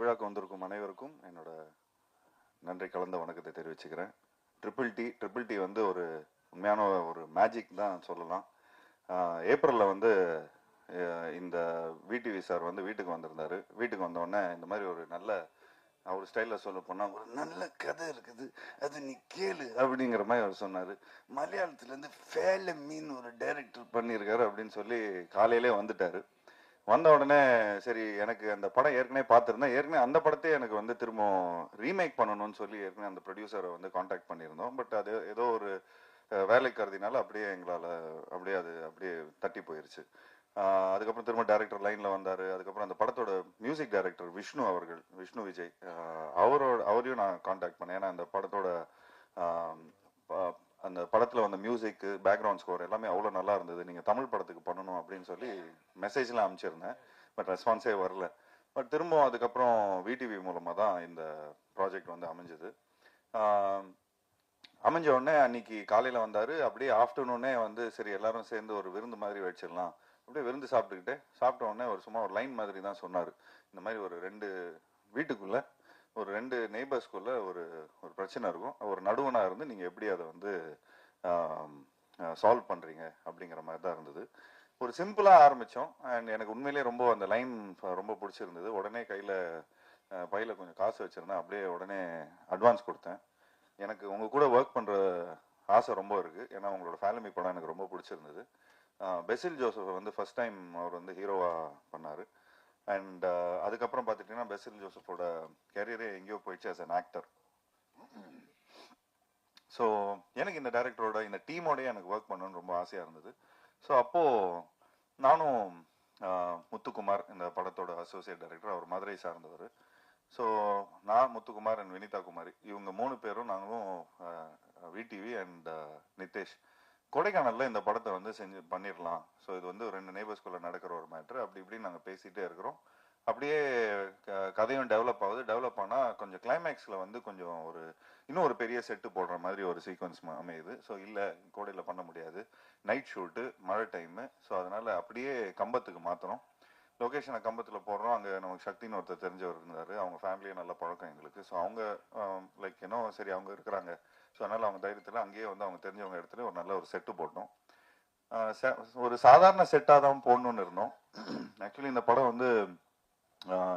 விழாக்கு வந்திருக்கும் அனைவருக்கும் என்னோட நன்றி கலந்த வணக்கத்தை தெரிவிச்சுக்கிறேன். ட்ரிபிள் டி வந்து ஒரு உண்மையான ஒரு மேஜிக் தான் சொல்லலாம். ஏப்ரலில் வந்து இந்த விடிவி சார் வந்து வீட்டுக்கு வந்திருந்தார். வீட்டுக்கு வந்தோடனே இந்த மாதிரி ஒரு நல்ல அவர் ஸ்டைலில் சொல்ல போனால் ஒரு நல்ல கதை இருக்குது, அது நீ கேளு அப்படிங்கிற மாதிரி அவர் சொன்னார். மலையாளத்துலேருந்து ஃபேல மீன் ஒரு டைரக்டர் பண்ணியிருக்காரு அப்படின்னு சொல்லி காலையிலே வந்துட்டார். வந்த உடனே சரி, எனக்கு அந்த படம் ஏற்கனவே பார்த்துருந்தேன். ஏற்கனவே அந்த படத்தையே எனக்கு வந்து திரும்ப ரீமேக் பண்ணணும்னு சொல்லி ஏற்கனவே அந்த ப்ரொடியூசரை வந்து காண்டாக்ட் பண்ணியிருந்தோம். பட் அது ஏதோ ஒரு வேலை கருதினால அப்படியே எங்களால் அப்படியே தட்டி போயிருச்சு. அதுக்கப்புறம் திரும்ப டைரக்டர் லைனில் வந்தார். அதுக்கப்புறம் அந்த படத்தோட மியூசிக் டைரக்டர் விஷ்ணு விஜய், அவரையும் நான் காண்டாக்ட் பண்ணேன். ஏன்னா அந்த படத்தோட அந்த படத்தில் வந்த மியூசிக்கு, பேக்ரவுண்ட் ஸ்கோர் எல்லாமே அவ்வளோ நல்லா இருந்தது. நீங்கள் தமிழ் படத்துக்கு பண்ணணும் அப்படின்னு சொல்லி மெசேஜ்லாம் அனுப்பிச்சிருந்தேன். பட் ரெஸ்பான்ஸே வரல. பட் திரும்ப அதுக்கப்புறம் விடிவி மூலமாக தான் இந்த ப்ராஜெக்ட் வந்து அமைஞ்சது. அமைஞ்ச உடனே அன்னைக்கு காலையில் வந்தார். அப்படியே ஆஃப்டர்நூனே வந்து சரி எல்லாரும் சேர்ந்து ஒரு விருந்து மாதிரி வச்சிடலாம், அப்படியே விருந்து சாப்பிட்ட உடனே ஒரு சும்மா ஒரு லைன் மாதிரி தான் சொன்னார். இந்த மாதிரி ஒரு 2 வீட்டுக்குள்ள ஒரு 2 நெய்பர்ஸ்குள்ள ஒரு பிரச்சனை இருக்கும், ஒரு நடுவனாக இருந்து நீங்கள் எப்படி அதை வந்து சால்வ் பண்ணுறீங்க அப்படிங்கிற மாதிரி தான் இருந்தது. ஒரு சிம்பிளாக ஆரம்பித்தோம். அண்ட் எனக்கு உண்மையிலேயே ரொம்ப அந்த லைன் ரொம்ப பிடிச்சிருந்தது. உடனே பையில் கொஞ்சம் காசு வச்சுருந்தேன். அப்படியே உடனே அட்வான்ஸ் கொடுத்தேன். எனக்கு உங்கள் கூட ஒர்க் பண்ணுற ஆசை ரொம்ப இருக்குது. ஏன்னா உங்களோட ஃபேமிலி படம் எனக்கு ரொம்ப பிடிச்சிருந்தது. பெசில் ஜோசப் வந்து ஃபர்ஸ்ட் டைம் அவர் வந்து ஹீரோவாக பண்ணார். அண்ட் அதுக்கப்புறம் பார்த்துட்டிங்கன்னா பெசில் ஜோசஃபோட கேரியரே எங்கேயோ போயிடுச்சு ஆஸ் அன் ஆக்டர். ஸோ எனக்கு இந்த டைரக்டரோட இந்த டீமோடய எனக்கு ஒர்க் பண்ணணும்னு ரொம்ப ஆசையாக இருந்தது. ஸோ அப்போது நானும் முத்துக்குமார், இந்த படத்தோட அசோசியேட் டைரக்டர், அவர் மதுரை சார்ந்தவர். ஸோ நான், முத்துக்குமார் அண்ட் வினிதா குமாரி, இவங்க 3 பேரும் நாங்களும் விடிவி அண்ட் நிதேஷ் கொடைக்கானலில் இந்த படத்தை வந்து பண்ணிடலாம். ஸோ இது வந்து 2 நெய்பர்ஸ்குள்ளே நடக்கிற ஒரு மேட்ரு. அப்படி இப்படின்னு நாங்கள் பேசிகிட்டே இருக்கிறோம். அப்படியே கதையும் டெவலப் ஆகுது. டெவலப் ஆனால் கொஞ்சம் கிளைமேக்ஸில் வந்து கொஞ்சம் இன்னும் ஒரு பெரிய செட்டு போடுற மாதிரி ஒரு சீக்வன்ஸ் அமையுது. ஸோ இல்லை, கோடையில் பண்ண முடியாது, நைட் ஷூட்டு, மழை டைமு. ஸோ அதனால் அப்படியே கம்பத்துக்கு மாற்றணும். லொக்கேஷனை கம்பத்தில் போடுறோம். அங்கே நமக்கு சக்தின்னு ஒருத்தர் தெரிஞ்சவர் இருந்தார். அவங்க ஃபேமிலியே நல்ல பழக்கம் எங்களுக்கு. ஸோ அவங்க லைக் சரி அவங்க இருக்கிறாங்க. ஸோ அதனால் அவங்க தைரியத்தில் அங்கேயே வந்து அவங்க தெரிஞ்சவங்க இடத்துல ஒரு நல்ல ஒரு செட்டு போட்டோம். ஒரு சாதாரண செட்டாக தான் போடணுன்னு இருந்தோம். ஆக்சுவலி இந்த படம் வந்து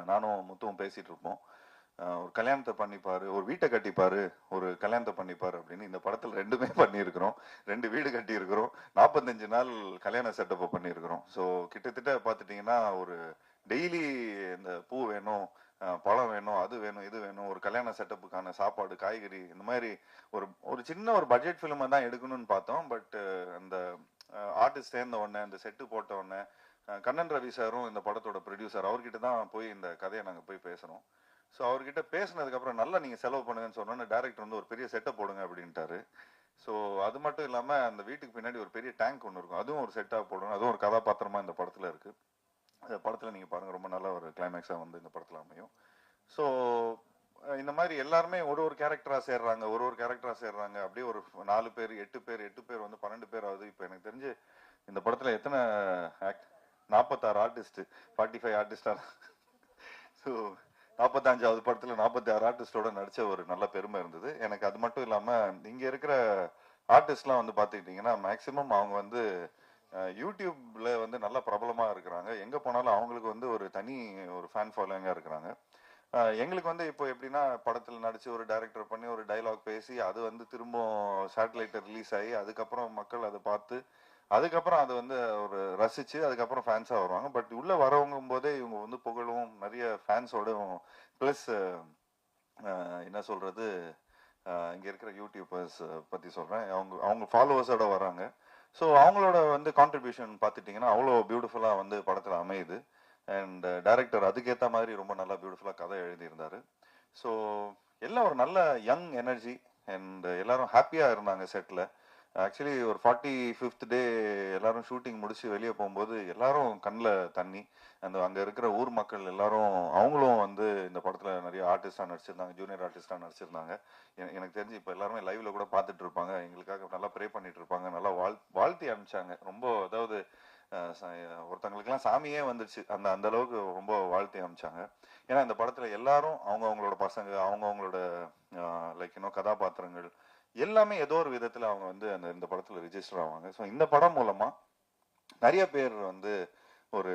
நானும் முத்துவும் பேசிகிட்டு இருப்போம். ஒரு கல்யாணத்தை பண்ணிப்பாரு, ஒரு வீட்டை கட்டிப்பாரு, ஒரு கல்யாணத்தை பண்ணிப்பாரு அப்படின்னு. இந்த படத்தில் 2மே பண்ணியிருக்கிறோம். 2 வீடு கட்டியிருக்கிறோம். 45 நாள் கல்யாண செட்டப்பை பண்ணியிருக்கிறோம். ஸோ கிட்டத்தட்ட பார்த்துட்டிங்கன்னா ஒரு டெய்லி இந்த பூ வேணும், பழம் வேணும், அது வேணும், இது வேணும், ஒரு கல்யாண செட்டப்புக்கான சாப்பாடு, காய்கறி, இந்த மாதிரி ஒரு சின்ன ஒரு பட்ஜெட் ஃபிலிமை தான் எடுக்கணும்னு பார்த்தோம். பட் அந்த ஆர்டிஸ்ட் சேர்ந்த உடனே, அந்த செட்டு போட்ட உடனே, கண்ணன் ரவி சாரும் இந்த படத்தோட ப்ரொடியூசர், அவர்கிட்ட தான் போய் இந்த கதையை நாங்கள் போய் பேசுகிறோம். ஸோ அவர்கிட்ட பேசினதுக்கப்புறம் நல்லா நீங்கள் செலவு பண்ணுங்கன்னு சொன்னோன்னே டேரக்டர் வந்து ஒரு பெரிய செட்டை போடுங்க அப்படின்ட்டாரு. ஸோ அது மட்டும் இல்லாமல் அந்த வீட்டுக்கு பின்னாடி ஒரு பெரிய டேங்க் ஒன்று இருக்கும், அதுவும் ஒரு செட்டாக போடணும். அதுவும் ஒரு கதாபாத்திரமாக இந்த படத்தில் இருக்குது. அந்த படத்தில் நீங்கள் பாருங்கள், ரொம்ப நல்ல ஒரு கிளைமேக்ஸாக வந்து இந்த படத்தில் அமையும். ஸோ இந்த மாதிரி எல்லாருமே ஒரு கேரக்டராக சேர்றாங்க. அப்படியே ஒரு 4 பேர் 8 பேர் வந்து 12 பேர் ஆகுது. இப்போ எனக்கு தெரிஞ்சு இந்த படத்தில் எத்தனை 46 ஆர்டிஸ்ட், 45 ஆர்டிஸ்டா. ஸோ 45வது படத்தில் 46 ஆர்டிஸ்டோட நடித்த ஒரு நல்ல பெருமை இருந்தது எனக்கு. அது மட்டும் இல்லாமல் இங்கே இருக்கிற ஆர்டிஸ்ட்லாம் வந்து பார்த்துக்கிட்டிங்கன்னா மேக்சிமம் அவங்க வந்து யூடியூப்ல வந்து நல்ல பிரபலமாக இருக்கிறாங்க. எங்கே போனாலும் அவங்களுக்கு வந்து ஒரு தனி ஒரு ஃபேன் ஃபாலோவிங்காக இருக்கிறாங்க. எங்களுக்கு வந்து இப்போ எப்படின்னா, படத்தில் நடித்து ஒரு டைரக்டர் பண்ணி ஒரு டைலாக் பேசி அது வந்து திரும்ப சேட்டலைட்டை ரிலீஸ் ஆகி அதுக்கப்புறம் மக்கள் அதை பார்த்து அதுக்கப்புறம் அதை வந்து ஒரு ரசித்து அதுக்கப்புறம் ஃபேன்ஸாக வருவாங்க. பட் உள்ளே வரவங்கும் போதே இவங்க வந்து புகழும் நிறைய ஃபேன்ஸோட ப்ளஸ் என்ன சொல்கிறது, இங்கே இருக்கிற யூடியூபர்ஸ் பற்றி சொல்கிறேன், அவங்க ஃபாலோவர்ஸோட வராங்க. ஸோ அவங்களோட வந்து கான்ட்ரிபியூஷன் பார்த்துட்டிங்கன்னா அவ்வளோ பியூட்டிஃபுல்லாக வந்து படத்தில் அமையுது. அண்ட் டைரக்டர் அதுக்கேற்ற மாதிரி ரொம்ப நல்லா பியூட்டிஃபுல்லாக கதை எழுதியிருந்தார். ஸோ எல்லாம் ஒரு நல்ல யங் எனர்ஜி அண்ட் எல்லாரும் ஹாப்பியாக இருந்தாங்க செட்டில். ஆக்சுவலி ஒரு 45th டே எல்லாரும் ஷூட்டிங் முடிச்சு வெளியே போகும்போது எல்லாரும் கண்ணில் தண்ணி. அங்கே இருக்கிற ஊர் மக்கள் எல்லாரும் அவங்களும் வந்து இந்த படத்தில் நிறைய ஆர்டிஸ்டாக நடிச்சிருந்தாங்க, ஜூனியர் ஆர்டிஸ்டாக நடிச்சிருந்தாங்க. எனக்கு தெரிஞ்சு இப்போ எல்லாருமே லைவ்ல கூட பார்த்துட்டு இருப்பாங்க, எங்களுக்காக நல்லா ப்ரே பண்ணிட்டு இருப்பாங்க, நல்லா வாழ்த்தி அனுப்பிச்சாங்க. ரொம்ப அதாவது ஒருத்தங்களுக்குலாம் சாமியே வந்துருச்சு, அந்த அந்த அளவுக்கு ரொம்ப வாழ்த்தி அமைச்சாங்க. ஏன்னா இந்த படத்துல எல்லாரும் அவங்கவுங்களோட பசங்க, அவங்கவுங்களோட லைக் இன்னும் கதாபாத்திரங்கள் எல்லாமே ஏதோ ஒரு விதத்துல அவங்க வந்து அந்த இந்த படத்துல ரிஜிஸ்டர் ஆவாங்க. ஸோ இந்த படம் மூலமா நிறைய பேர் வந்து ஒரு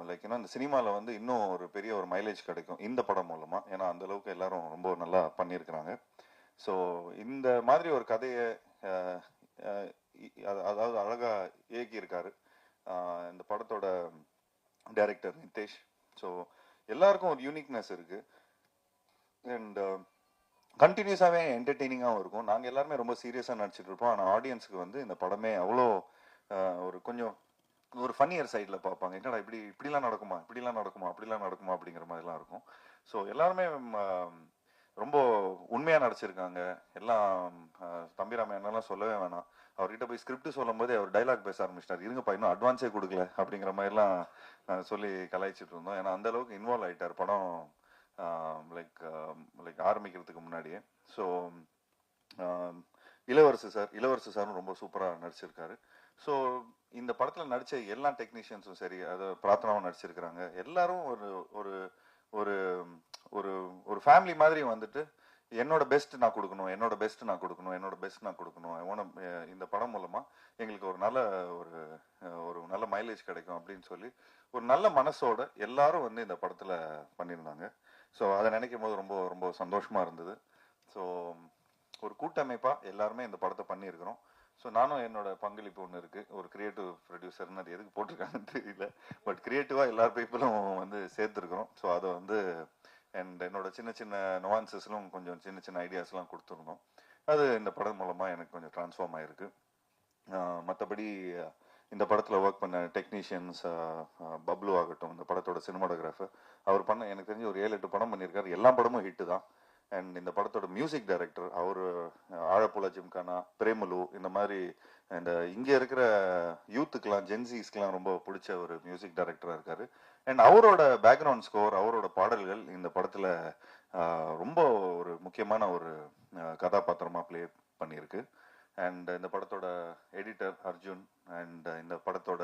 லைக் இன்னும் இந்த சினிமாவில் வந்து இன்னும் ஒரு பெரிய ஒரு மைலேஜ் கிடைக்கும் இந்த படம் மூலமா. ஏன்னா அந்த அளவுக்கு எல்லாரும் ரொம்ப நல்லா பண்ணியிருக்கிறாங்க. ஸோ இந்த மாதிரி ஒரு கதையை அதாவது அழகா இயக்கியிருக்காரு இந்த படத்தோட டைரக்டர் நிதேஷ். ஸோ எல்லாருக்கும் ஒரு யூனிக்னஸ் இருக்கு அண்ட் கண்டினியூஸாகவே என்டர்டெய்னிங்காகவும் இருக்கும். நாங்கள் எல்லாருமே ரொம்ப சீரியஸாக நடிச்சிட்டு இருப்போம். ஆனால் ஆடியன்ஸுக்கு வந்து இந்த படமே அவ்வளோ ஒரு கொஞ்சம் ஒரு ஃபன்னியர் சைடில் பார்ப்பாங்க. என்னடா இப்படிலாம் நடக்குமா, அப்படிலாம் நடக்குமா அப்படிங்கிற மாதிரிலாம் இருக்கும். ஸோ எல்லாருமே ரொம்ப உண்மையாக நடிச்சிருக்காங்க எல்லாம். தம்பிராம என்னெல்லாம் சொல்லவே வேணாம். அவர்கிட்ட போய் ஸ்கிரிப்ட் சொல்லும் போதே அவர் டைலாக் பேச ஆரம்பிச்சிட்டார். இருங்கப்பா இன்னும் அட்வான்ஸே கொடுக்கல அப்படிங்கிற மாதிரிலாம் சொல்லி கலாய்ச்சிட்டு இருந்தோம். ஏன்னா அந்த அளவுக்கு இன்வால்வ் ஆகிட்டார் படம் லைக் ஆரம்பிக்கிறதுக்கு முன்னாடியே. ஸோ இளவரசு சாரும் ரொம்ப சூப்பராக நடிச்சிருக்காரு. ஸோ இந்த படத்தில் நடித்த எல்லா டெக்னீஷியன்ஸும் சரி, அதை பிரார்த்தனாவும் நடிச்சிருக்கிறாங்க. எல்லாரும் ஒரு ஒரு ஒரு ஒரு ஒரு ஃபேமிலி மாதிரி வந்துட்டு என்னோட பெஸ்ட் நான் கொடுக்கணும், இந்த படம் மூலமா எங்களுக்கு ஒரு நல்ல ஒரு ஒரு நல்ல மைலேஜ் கிடைக்கும் அப்படின்னு சொல்லி ஒரு நல்ல மனசோட எல்லாரும் வந்து இந்த படத்துல பண்ணியிருந்தாங்க. ஸோ அதை நினைக்கும் போது ரொம்ப ரொம்ப சந்தோஷமா இருந்தது. ஸோ ஒரு கூட்டமைப்பா எல்லாருமே இந்த படத்தை பண்ணியிருக்கிறோம். ஸோ நானும் என்னோட பங்களிப்பு ஒன்று இருக்கு. ஒரு கிரியேட்டிவ் ப்ரொடியூசர்னு அது எதுக்கு போட்டிருக்காங்கன்னு தெரியல, பட் கிரியேட்டிவா எல்லா பீப்புளும் வந்து சேர்த்துருக்கிறோம். ஸோ அதை வந்து அண்ட் என்னோட சின்ன சின்ன நுவான்சஸ்லும் கொஞ்சம் சின்ன சின்ன ஐடியாஸ்லாம் கொடுத்துருந்தோம். அது இந்த படம் மூலமா எனக்கு கொஞ்சம் டிரான்ஸ்ஃபார்ம் ஆயிருக்கு. மற்றபடி இந்த படத்தில் ஒர்க் பண்ண டெக்னீஷியன்ஸ், பப்ளு ஆகட்டும், இந்த படத்தோட சினிமாட்டோகிராஃபர், அவர் பண்ண எனக்கு தெரிஞ்சு ஒரு 7-8 படம் பண்ணியிருக்காரு. எல்லா படமும் ஹிட்டு தான். அண்ட் இந்த படத்தோட மியூசிக் டைரக்டர் அவர் ஆழப்புல ஜிம்கானா, பிரேமலு, இந்த மாதிரி இந்த இங்கே இருக்கிற யூத்துக்கெலாம் ஜென்சிஸ்க்கெலாம் ரொம்ப பிடிச்ச ஒரு மியூசிக் டைரக்டராக இருக்காரு. அண்ட் அவரோட பேக்ரவுண்ட் ஸ்கோர், அவரோட பாடல்கள் இந்த படத்தில் ரொம்ப ஒரு முக்கியமான ஒரு கதாபாத்திரமாக ப்ளே பண்ணியிருக்கு. அண்ட் இந்த படத்தோட எடிட்டர் அர்ஜுன் அண்ட் இந்த படத்தோட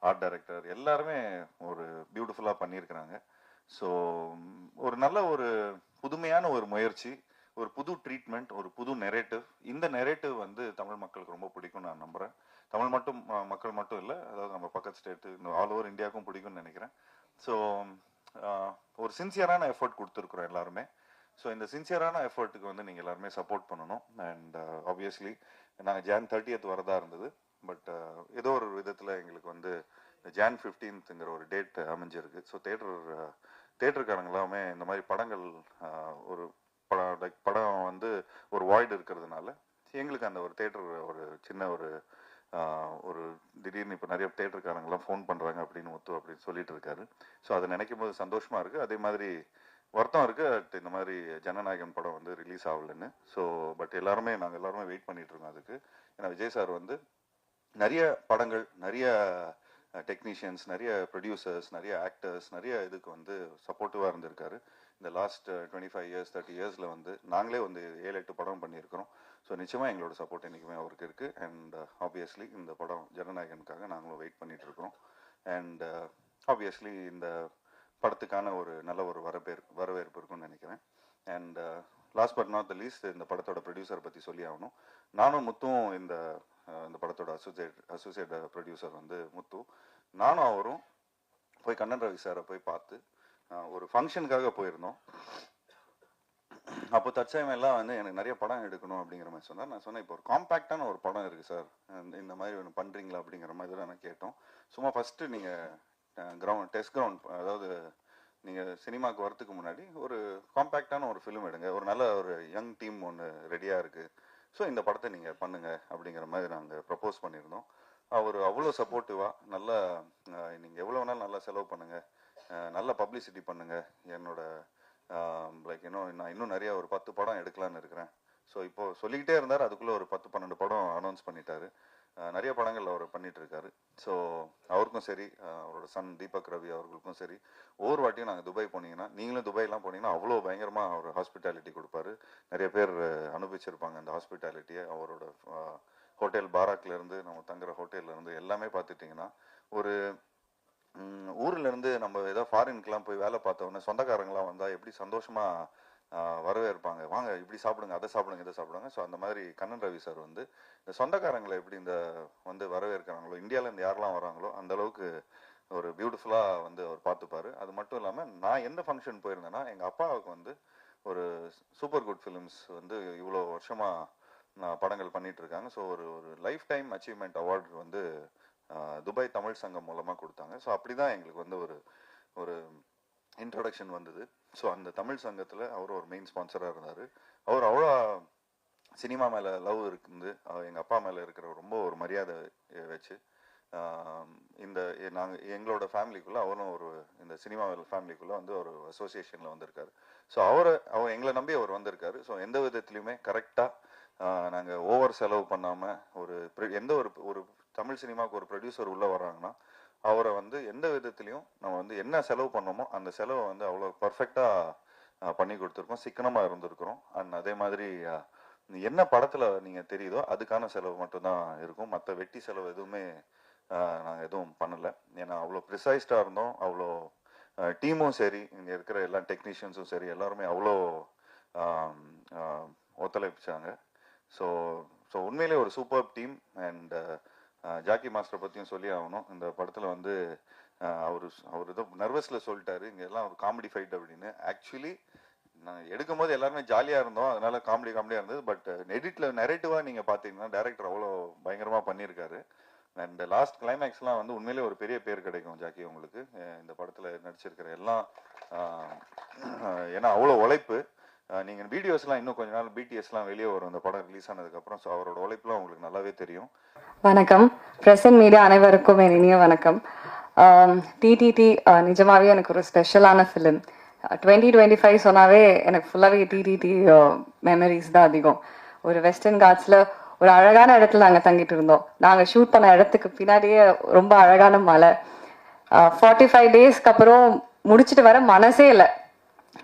ஆர்ட் டைரக்டர் எல்லாருமே ஒரு பியூட்டிஃபுல்லாக பண்ணியிருக்கிறாங்க. ஸோ ஒரு நல்ல ஒரு புதுமையான ஒரு முயற்சி, ஒரு புது ட்ரீட்மெண்ட், ஒரு புது நெரேட்டிவ். இந்த நெரேட்டிவ் வந்து தமிழ் மக்களுக்கு ரொம்ப பிடிக்கும் நான் நம்புகிறேன். தமிழ் மக்கள் மட்டும் இல்லை, அதாவது நம்ம பக்கத்து ஸ்டேட்டு, இந்த ஆல் ஓவர் இந்தியாவுக்கும் பிடிக்கும்னு நினைக்கிறேன். ஸோ ஒரு சின்சியரான எஃபர்ட் கொடுத்துருக்குறோம் எல்லாருமே. ஸோ இந்த சின்சியரான எஃபர்ட்டுக்கு வந்து நீங்கள் எல்லாருமே சப்போர்ட் பண்ணணும். அண்ட் ஆப்வியஸ்லி நாங்கள் Jan 30th வரதா இருந்தது, பட் ஏதோ ஒரு விதத்தில் எங்களுக்கு வந்து Jan 15th ஒரு டேட் அமைஞ்சிருக்கு. ஸோ தேட்டருக்காரங்க எல்லாமே இந்த மாதிரி படங்கள் ஒரு படம் வந்து ஒரு வாய்டு இருக்கிறதுனால எங்களுக்கு அந்த ஒரு தேட்டர் ஒரு சின்ன ஒரு திடீர்னு இப்போ நிறைய தேட்டருக்காரங்கெல்லாம் ஃபோன் பண்ணுறாங்க அப்படின்னு சொல்லிட்டு இருக்காரு. ஸோ அதை நினைக்கும் போது சந்தோஷமா இருக்குது. அதே மாதிரி வருத்தம் இருக்குது, இந்த மாதிரி ஜனநாயகன் படம் வந்து ரிலீஸ் ஆகலன்னு. ஸோ பட் நாங்கள் எல்லாருமே வெயிட் பண்ணிட்டு இருக்கோம் அதுக்கு. ஏன்னா விஜய் சார் வந்து நிறைய படங்கள், நிறைய டெக்னீஷியன்ஸ், நிறைய ப்ரொடியூசர்ஸ், நிறைய ஆக்டர்ஸ், நிறைய இதுக்கு வந்து சப்போர்ட்டிவாக இருந்திருக்காரு. இந்த லாஸ்ட் 25 years 30 yearsல வந்து நாங்களே வந்து 7-8 படம் பண்ணியிருக்கிறோம். ஸோ நிச்சயமாக எங்களோட சப்போர்ட் என்றைக்குமே அவருக்கு இருக்குது. அண்ட் ஆப்வியஸ்லி இந்த படம் ஜனநாயகனுக்காக நாங்களும் வெயிட் பண்ணிட்டு இருக்கிறோம். அண்ட் ஆப்வியஸ்லி இந்த படத்துக்கான ஒரு நல்ல ஒரு வரவேற்பு இருக்கும்னு நினைக்கிறேன். And last but not the least, இந்த படத்தோட ப்ரொடியூசரை பற்றி சொல்லி ஆகணும். நானும் முத்தும் இந்த படத்தோட அசோசியேட் ப்ரொடியூசர் வந்து முத்து. நானும் அவரும் போய் கண்ணன் ரவி சாரை போய் பார்த்து ஒரு ஃபங்க்ஷனுக்காக போயிருந்தோம். அப்போ தற்சமயம் எல்லாம் வந்து எனக்கு நிறைய படம் எடுக்கணும் அப்படிங்கிற மாதிரி சொன்னார். நான் சொன்னேன், இப்போ ஒரு காம்பேக்டான ஒரு படம் இருக்குது சார், இந்த மாதிரி ஒன்று பண்ணுறீங்களா அப்படிங்கிற மாதிரி தான் நான் கேட்டோம். சும்மா ஃபஸ்ட்டு நீங்கள் டெஸ்ட் கிரவுண்ட், அதாவது நீங்கள் சினிமாவுக்கு வரத்துக்கு முன்னாடி ஒரு காம்பேக்டான ஒரு ஃபிலிம் எடுங்க, ஒரு நல்ல ஒரு யங் டீம் ஒன்று ரெடியாக இருக்குது, ஸோ இந்த படத்தை நீங்கள் பண்ணுங்க அப்படிங்கிற மாதிரி நாங்கள் ப்ரப்போஸ் பண்ணியிருந்தோம். அவர் அவ்வளோ சப்போர்ட்டிவாக, நல்லா நீங்கள் எவ்வளோ வேணாலும் நல்லா செலவு பண்ணுங்கள், நல்ல பப்ளிசிட்டி பண்ணுங்கள், என்னோட லைக் நான் இன்னும் நிறைய ஒரு 10 படம் எடுக்கலான்னு இருக்கிறேன். ஸோ இப்போது சொல்லிக்கிட்டே இருந்தார், அதுக்குள்ளே ஒரு 10-12 படம் அனௌன்ஸ் பண்ணிட்டாரு. நிறைய படங்கள் அவர் பண்ணிட்டு இருக்காரு. ஸோ அவருக்கும் சரி, அவரோட சன் தீபக் ரவி அவர்களுக்கும் சரி, ஒவ்வொரு வாட்டியும் நாங்கள் துபாய் போனீங்கன்னா, நீங்களும் துபாய்லாம் போனீங்கன்னா அவ்வளோ பயங்கரமாக அவர் ஹாஸ்பிட்டாலிட்டி கொடுப்பாரு. நிறைய பேர் அனுபவிச்சிருப்பாங்க அந்த ஹாஸ்பிட்டாலிட்டியை. அவரோட ஹோட்டல் பாராக்லேருந்து நம்ம தங்குற ஹோட்டல்லேருந்து எல்லாமே பார்த்துட்டிங்கன்னா ஒரு ஊர்லேருந்து நம்ம ஏதோ ஃபாரின்க்கெலாம் போய் வேலை பார்த்தோன்னே சொந்தக்காரங்களாம் வந்தால் எப்படி சந்தோஷமாக வரவேற்பாங்க, வாங்க இப்படி சாப்பிடுங்க, அதை சாப்பிடுங்க, இதை சாப்பிடுங்க. ஸோ அந்த மாதிரி கண்ணன் ரவி சார் வந்து இந்த சொந்தக்காரங்களை எப்படி இந்த வந்து வரவேற்கிறாங்களோ, இந்தியாவிலேருந்து யாரெல்லாம் வராங்களோ அந்த அளவுக்கு ஒரு பியூட்டிஃபுல்லாக வந்து அவர் பார்த்துப்பாரு. அது மட்டும் இல்லாமல் நான் எந்த ஃபங்க்ஷன் போயிருந்தேன்னா எங்கள் அப்பாவுக்கு வந்து ஒரு சூப்பர் குட் ஃபிலிம்ஸ் வந்து இவ்வளோ வருஷமாக படங்கள் பண்ணிட்டு இருக்காங்க. ஸோ ஒரு லைஃப் டைம் அச்சீவ்மெண்ட் அவார்டு வந்து துபாய் தமிழ் சங்கம் மூலமாக கொடுத்தாங்க. ஸோ அப்படி தான் எங்களுக்கு வந்து ஒரு இன்ட்ரடக்ஷன் வந்தது. ஸோ அந்த தமிழ் சங்கத்தில் அவர் ஒரு மெயின் ஸ்பான்சராக இருந்தார். அவர் அவ்வளோ சினிமா மேலே லவ் இருக்குது, எங்கள் அப்பா மேலே இருக்கிற ரொம்ப ஒரு மரியாதை வச்சு இந்த எங்களோட ஃபேமிலிக்குள்ளே அவரும் இந்த சினிமா ஃபேமிலிக்குள்ளே வந்து ஒரு அசோசியேஷனில் வந்திருக்காரு. ஸோ அவர் எங்களை நம்பி அவர் வந்திருக்காரு. ஸோ எந்த விதத்துலையுமே கரெக்டாக நாங்கள் ஓவர் செலவு பண்ணாமல் எந்த ஒரு தமிழ் சினிமாவுக்கு ஒரு ப்ரொடியூசர் உள்ளே வர்றாங்கன்னா அவரை வந்து எந்த விதத்துலையும் நம்ம வந்து என்ன செலவு பண்ணோமோ அந்த செலவை வந்து அவ்வளோ பர்ஃபெக்டாக பண்ணி கொடுத்துருக்கோம், சிக்கனமாக இருந்திருக்கிறோம். அண்ட் அதே மாதிரி என்ன படத்தில் நீங்கள் தெரியுதோ அதுக்கான செலவு மட்டும்தான் இருக்கும், மற்ற வெட்டி செலவு எதுவுமே நாங்கள் எதுவும் பண்ணலை. ஏன்னா அவ்வளோ ப்ரிசைஸ்டாக இருந்தோம். அவ்வளோ டீமும் சரி, இங்கே இருக்கிற எல்லா டெக்னீஷியன்ஸும் சரி, எல்லாருமே அவ்வளோ ஒத்துழைப்பிச்சாங்க. ஸோ உண்மையிலே ஒரு சூப்பர் டீம். அண்ட் ஜாக்கி மாஸ்டரை பற்றியும் சொல்லி ஆகணும். இந்த படத்தில் வந்து அவர் ஏதோ நர்வஸில் சொல்லிட்டாரு இங்கே எல்லாம் ஒரு காமெடி ஃபைட் அப்படின்னு. ஆக்சுவலி நான் எடுக்கும்போது எல்லாருமே ஜாலியாக இருந்தோம், அதனால காமெடியாக இருந்தது. பட் எடிட்டில் நெரேட்டிவாக நீங்கள் பார்த்தீங்கன்னா டேரக்டர் அவ்வளோ பயங்கரமாக பண்ணியிருக்காரு. அண்ட் லாஸ்ட் கிளைமேக்ஸ்லாம் வந்து உண்மையிலே ஒரு பெரிய பேர் கிடைக்கும் ஜாக்கி உங்களுக்கு இந்த படத்தில் நடிச்சிருக்கிற எல்லாம். ஏன்னா அவ்வளோ உழைப்பு. நீங்கள் வீடியோஸ்லாம் இன்னும் கொஞ்ச நாள் பிடிஎஸ்லாம் வெளியே வரும் இந்த படம் ரிலீஸ் ஆனதுக்கப்புறம். ஸோ அவரோட உழைப்புலாம் உங்களுக்கு நல்லாவே தெரியும். வணக்கம், பிரசன்ட் மீடியா அனைவருக்கும் என் இனிய வணக்கம். டிடிடி நிஜமாவே எனக்கு ஒரு ஸ்பெஷலான ஃபிலிம். 2025 சொன்னாவே எனக்கு ஃபுல்லாகவே டிடிடி மெமரிஸ் தான் அதிகம். ஒரு வெஸ்டர்ன் காட்ஸில் ஒரு அழகான இடத்துல நாங்கள் தங்கிட்டு இருந்தோம். நாங்கள் ஷூட் பண்ண இடத்துக்கு பின்னாடியே ரொம்ப அழகான மலை. 45 டேஸ்க்கு அப்புறம் முடிச்சுட்டு வர மனசே இல்லை.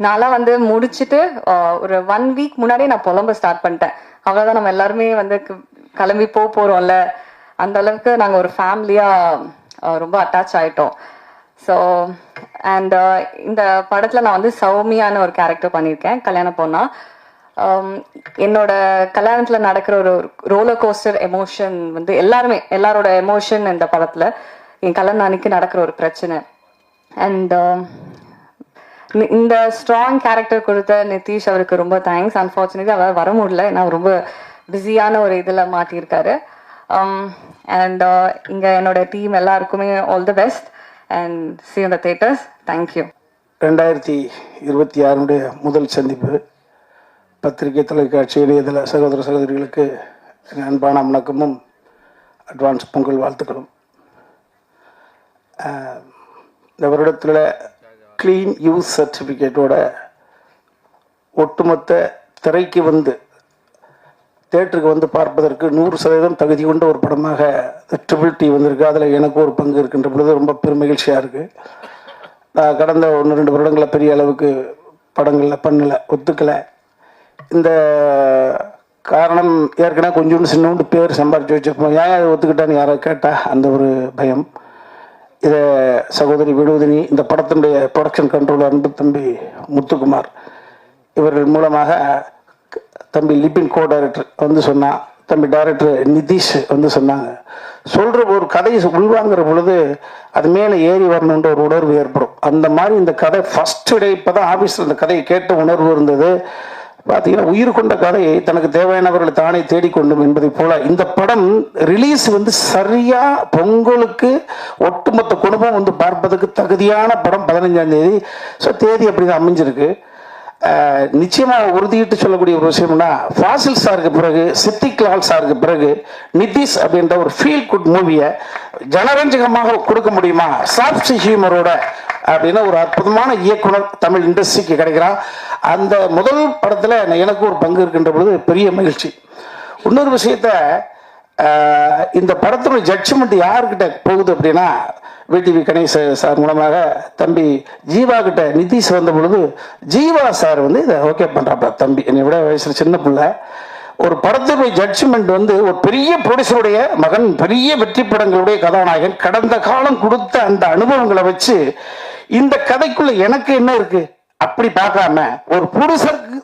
நான்லாம் வந்து முடிச்சுட்டு ஒரு 1 வீக் முன்னாடியே நான் புலம்ப ஸ்டார்ட் பண்ணிட்டேன். அவ்வளோதான், நம்ம எல்லாருமே வந்து கிளம்பி போகிறோம்ல, அந்த அளவுக்கு நாங்கள் ஒரு ஃபேமிலியாக ரொம்ப அட்டாச் ஆகிட்டோம். ஸோ அண்ட் இந்த படத்தில் நான் வந்து சௌமியான ஒரு கேரக்டர் பண்ணியிருக்கேன், கல்யாண பொண்ணா. என்னோட கல்யாணத்தில் நடக்கிற ஒரு ரோலர் கோஸ்டர் எமோஷன் வந்து எல்லாரோட எமோஷன் இந்த படத்தில் என் கல்யாணம் அன்னைக்கு நடக்கிற ஒரு பிரச்சனை. அண்ட் இந்த ஸ்ட்ராங் கேரக்டர் கொடுத்த நிதிஷ் அவருக்கு ரொம்ப தேங்க்ஸ். அன்ஃபார்ச்சுனேட்லி அவர் வர முடியல, ஏன்னா ரொம்ப பிஸியான ஒரு இதில் மாட்டியிருக்காரு. அண்ட் இங்கே என்னோட டீம் எல்லாருக்குமே all the best and see you in the theaters. Thank you. 2026 முதல் சந்திப்பு. பத்திரிகை, தொலைக்காட்சி, இணையதள சகோதர சகோதரிகளுக்கு அன்பான வணக்கமும் அட்வான்ஸ் பொங்கல் வாழ்த்துக்களும். இந்த வருடத்தில் க்ளீன் யூஸ் சர்டிஃபிகேட்டோட ஒட்டுமொத்த திரைக்கு வந்து தேட்டருக்கு வந்து பார்ப்பதற்கு 100% தகுதி கொண்ட ஒரு படமாக ட்ரிபிள் வந்திருக்கு. அதில் எனக்கு ஒரு பங்கு இருக்கின்ற பொழுது ரொம்ப பெருமகிழ்ச்சியாக இருக்குது. நான் கடந்த 1-2 வருடங்களில் பெரிய அளவுக்கு படங்களில் பண்ணலை, ஒத்துக்கலை. இந்த காரணம் ஏற்கனவே கொஞ்சோண்டு சின்னோண்டு பேர் சம்பாதிச்சு வச்சுருப்போம், ஏன் அதை ஒத்துக்கிட்டான்னு யாரை கேட்டால் அந்த ஒரு பயம். இதை சகோதரி விடுவதினி, இந்த படத்தினுடைய ப்ரொடக்ஷன் கண்ட்ரோலர் அன்பு தம்பி முத்துக்குமார் இவர்கள் மூலமாக தம்பி லிபின் கோ டைரக்டர் வந்து சொன்னான், தம்பி டைரக்டர் நிதிஷ் வந்து சொன்னாங்க. சொல்கிற ஒரு கதையை உள்வாங்கிற பொழுது அது மேலே ஏறி வரணுன்ற ஒரு உணர்வு ஏற்படும். அந்த மாதிரி இந்த கதை ஃபஸ்ட்டு டே இப்போ தான் ஆஃபீஸில் இந்த கதையை கேட்ட உணர்வு இருந்தது. பார்த்தீங்கன்னா உயிர் கொண்ட கதையை தனக்கு தேவையானவர்களை தானே தேடிக்கொண்டும் என்பதை போல இந்த படம் ரிலீஸ் வந்து சரியாக பொங்கலுக்கு ஒட்டுமொத்த குடும்பம் வந்து பார்ப்பதற்கு தகுதியான படம் 15ஆம் தேதி. ஸோ தேதி அப்படி தான் அமைஞ்சிருக்கு. நிச்சயமாக உறுதியிட்டு சொல்லக்கூடிய ஒரு விஷயம்னா, ஃபாசில் சாருக்கு பிறகு, சித்திக் லால் சாருக்கு பிறகு நிதிஷ் அப்படின்ற ஒரு ஃபீல் குட் மூவியை ஜனரஞ்சகமாக கொடுக்க முடியுமா சாஃப்ட் ஹியூமரோட அப்படின்னு ஒரு அற்புதமான இயக்குனர் தமிழ் இண்டஸ்ட்ரிக்கு கிடைக்கிறான். அந்த முதல் படத்தில் எனக்கு ஒரு பங்கு இருக்கின்ற பொழுது பெரிய மகிழ்ச்சி. இன்னொரு விஷயத்த, இந்த படத்தினுடைய ஜட்ஜ்மெண்ட் யாருக்கிட்ட போகுது அப்படின்னா, விடிவி கணேஷ் சார் மூலமாக தம்பி ஜீவா கிட்ட நிதிஷ் வந்த பொழுது ஜீவா சார் வந்து இதை ஓகே பண்ணுறாப்ப. தம்பி என்னை விட வயசில் சின்ன பிள்ளை, ஒரு படத்தினுடைய ஜட்ஜ்மெண்ட் வந்து ஒரு பெரிய ப்ரொடியூசருடைய மகன், பெரிய வெற்றி படங்களுடைய கதாநாயகன், கடந்த காலம் கொடுத்த அந்த அனுபவங்களை வச்சு இந்த கதைக்குள்ள எனக்கு என்ன இருக்கு அப்படி பார்க்காம ஒரு ப்ரொடியூசருக்கு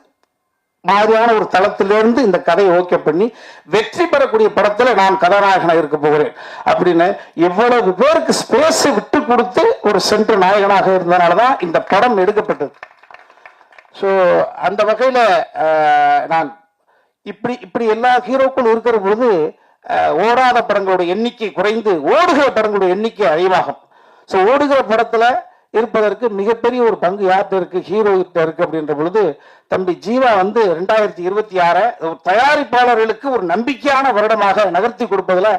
மாதிரியான ஒரு தளத்திலிருந்து இந்த கதையை ஓகே பண்ணி வெற்றி பெறக்கூடிய படத்துல நான் கதாநாயகனாக இருக்க போகிறேன் அப்படின்னு எவ்வளவு பேருக்கு ஸ்பேஸ் விட்டு கொடுத்து ஒரு சென்ட்ரல் நாயகனாக இருந்தனாலதான் இந்த படம் எடுக்கப்பட்டது. ஸோ அந்த வகையில நான் இப்படி இப்படி எல்லா ஹீரோக்களும் இருக்கிற பொழுது ஓடாத படங்களோட எண்ணிக்கை குறைந்து ஓடுகிற படங்களோட எண்ணிக்கை அதிகமாகும். ஸோ ஓடுகிற படத்துல இருப்பதற்கு மிகப்பெரிய ஒரு பங்கு யார்கிட்ட இருக்கு, ஹீரோ கிட்ட இருக்கு அப்படின்ற பொழுது தம்பி ஜீவா வந்து 2026 தயாரிப்பாளர்களுக்கு ஒரு நம்பிக்கையான வருடமாக நகர்த்தி கொடுப்பதுல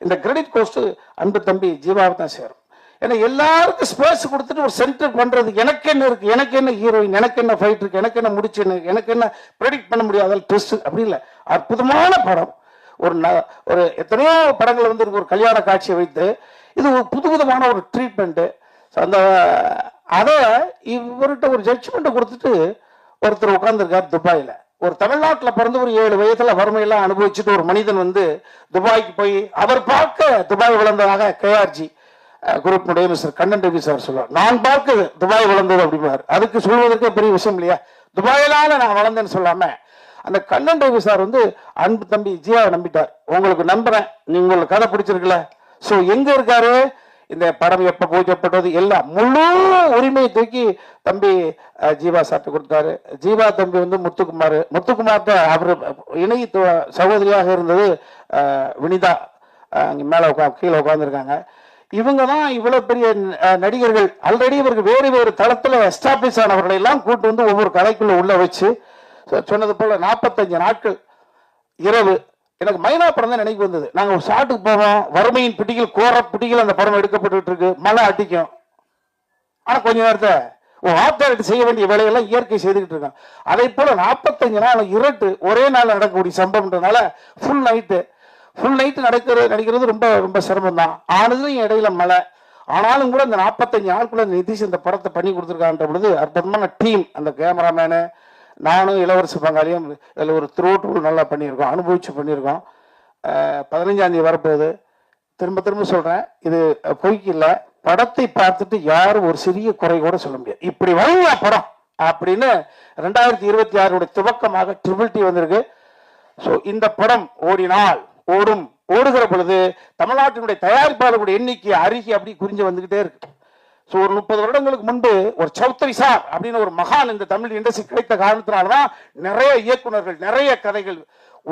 இந்த கிரெடிட் கோஸ்ட் அன்பு தம்பி ஜீவாவை தான் சேரும். ஏன்னா எல்லாருக்கும் ஸ்பேஸ் கொடுத்துட்டு ஒரு சென்டர் பண்றது, எனக்கு என்ன இருக்கு, எனக்கு என்ன ஹீரோயின், எனக்கு என்ன ஃபைட் இருக்கு, எனக்கு என்ன முடிச்சு, எனக்கு என்ன ப்ரெடிக்ட் பண்ண முடியாத ட்விஸ்ட் அப்படி இல்லை. அற்புதமான படம். ஒரு எத்தனையோ படங்கள் வந்து ஒரு கல்யாண காட்சியை வைத்து இது ஒரு புதுவிதமான ஒரு ட்ரீட்மெண்ட். அந்த அதை இவர்கிட்ட ஒரு ஜட்ஜ்மெண்ட் கொடுத்துட்டு ஒருத்தர் உட்கார்ந்துருக்கார் துபாயில. ஒரு தமிழ்நாட்டில் பிறந்து ஒரு 7 வயதுல வறுமையெல்லாம் அனுபவிச்சுட்டு ஒரு மனிதன் வந்து துபாய்க்கு போய் அவர் பார்க்க துபாய் வளர்ந்ததாக கேஆர்ஜி குரூப்பினுடைய மிஸ்டர் கண்ணன் ரவி சார் சொல்லுவார். நான் பார்க்க துபாய் வளர்ந்தது அப்படிம்பார். அதுக்கு சொல்வதற்கே பெரிய விஷயம் இல்லையா? துபாயிலால நான் வளர்ந்தேன்னு சொல்லாம அந்த கண்ணன் ரவி சார் வந்து அன்பு தம்பி ஜியாவை நம்பிட்டார். உங்களுக்கு நம்புறேன், நீ உங்களுக்கு கதை பிடிச்சிருக்குல்ல, ஸோ எங்க இருக்காரு, இந்த படம் எப்ப பூஜைப்பட்டது எல்லாம் முழு உரிமையை தூக்கி தம்பி ஜீவா சாப்பிட்டு கொடுத்தாரு. ஜீவா தம்பி வந்து முத்துக்குமார்ட்ட அவர் இணை சகோதரியாக இருந்தது வினிதா, அங்க மேல கீழே உட்கார்ந்துருக்காங்க. இவங்க தான் இவ்வளவு பெரிய நடிகர்கள். ஆல்ரெடி இவருக்கு வேறு வேறு தளத்துல எஸ்டாப்ளிஷ் ஆனவர்களை எல்லாம் கூட்டு வந்து ஒவ்வொரு கதைக்குள்ள உள்ள வச்சு சொன்னது போல 45 நாட்கள் இரவு. எனக்கு மைனா படம் தான் நினைவு வந்தது. நாங்க ஒரு ஷாட்டுக்கு போவோம், வறுமையின் பிடிகள் கோர பிடிகள் அந்த படம் எடுக்கப்பட்டு இருக்கு, மழை அடிக்கும். ஆனா கொஞ்ச நேரத்தை ஆத்தாரிட்டு செய்ய வேண்டிய வேலையெல்லாம் இயற்கை செய்துக்கிட்டு இருக்கான். அதே போல 45 நாள் இருட்டு ஒரே நாள் நடக்கக்கூடிய சம்பவம்ன்றதுனால ஃபுல் நைட்டு நடிக்கிறது ரொம்ப ரொம்ப சிரமம் தான். ஆனதும் இடையில மழை. ஆனாலும் கூட இந்த 45 நாளுக்குள்ள நிதிஷ் இந்த படத்தை பண்ணி கொடுத்துருக்கான்ற பொழுது அற்புதமான டீம். அந்த கேமராமேனு, நானும் இளவரசு பங்காளியும் இதில் ஒரு த்ரோட்டு நல்லா பண்ணியிருக்கோம், அனுபவிச்சு பண்ணியிருக்கோம். 15ஆம் தேதி வரப்போகுது. திரும்ப சொல்றேன், இது பொய்க்கு இல்லை. படத்தை பார்த்துட்டு யாரும் ஒரு சிறிய குறை கூட சொல்ல முடியாது. இப்படி வருவா படம் அப்படின்னு 2026 துவக்கமாக ட்ரிபிள் டி வந்திருக்கு. ஸோ இந்த படம் ஓடுகிற பொழுது தமிழ்நாட்டினுடைய தயாரிப்பாளர்களுடைய எண்ணிக்கை அருகி அப்படி குறிஞ்சு வந்துகிட்டே இருக்கு. ஸோ ஒரு 30 வருடங்களுக்கு முன்பு ஒரு சௌத்ரி சார் அப்படின்னு ஒரு மகான் இந்த தமிழ் இண்டஸ்ட்ரி கிடைத்த காரணத்தினால்தான் நிறைய இயக்குநர்கள், நிறைய கதைகள்,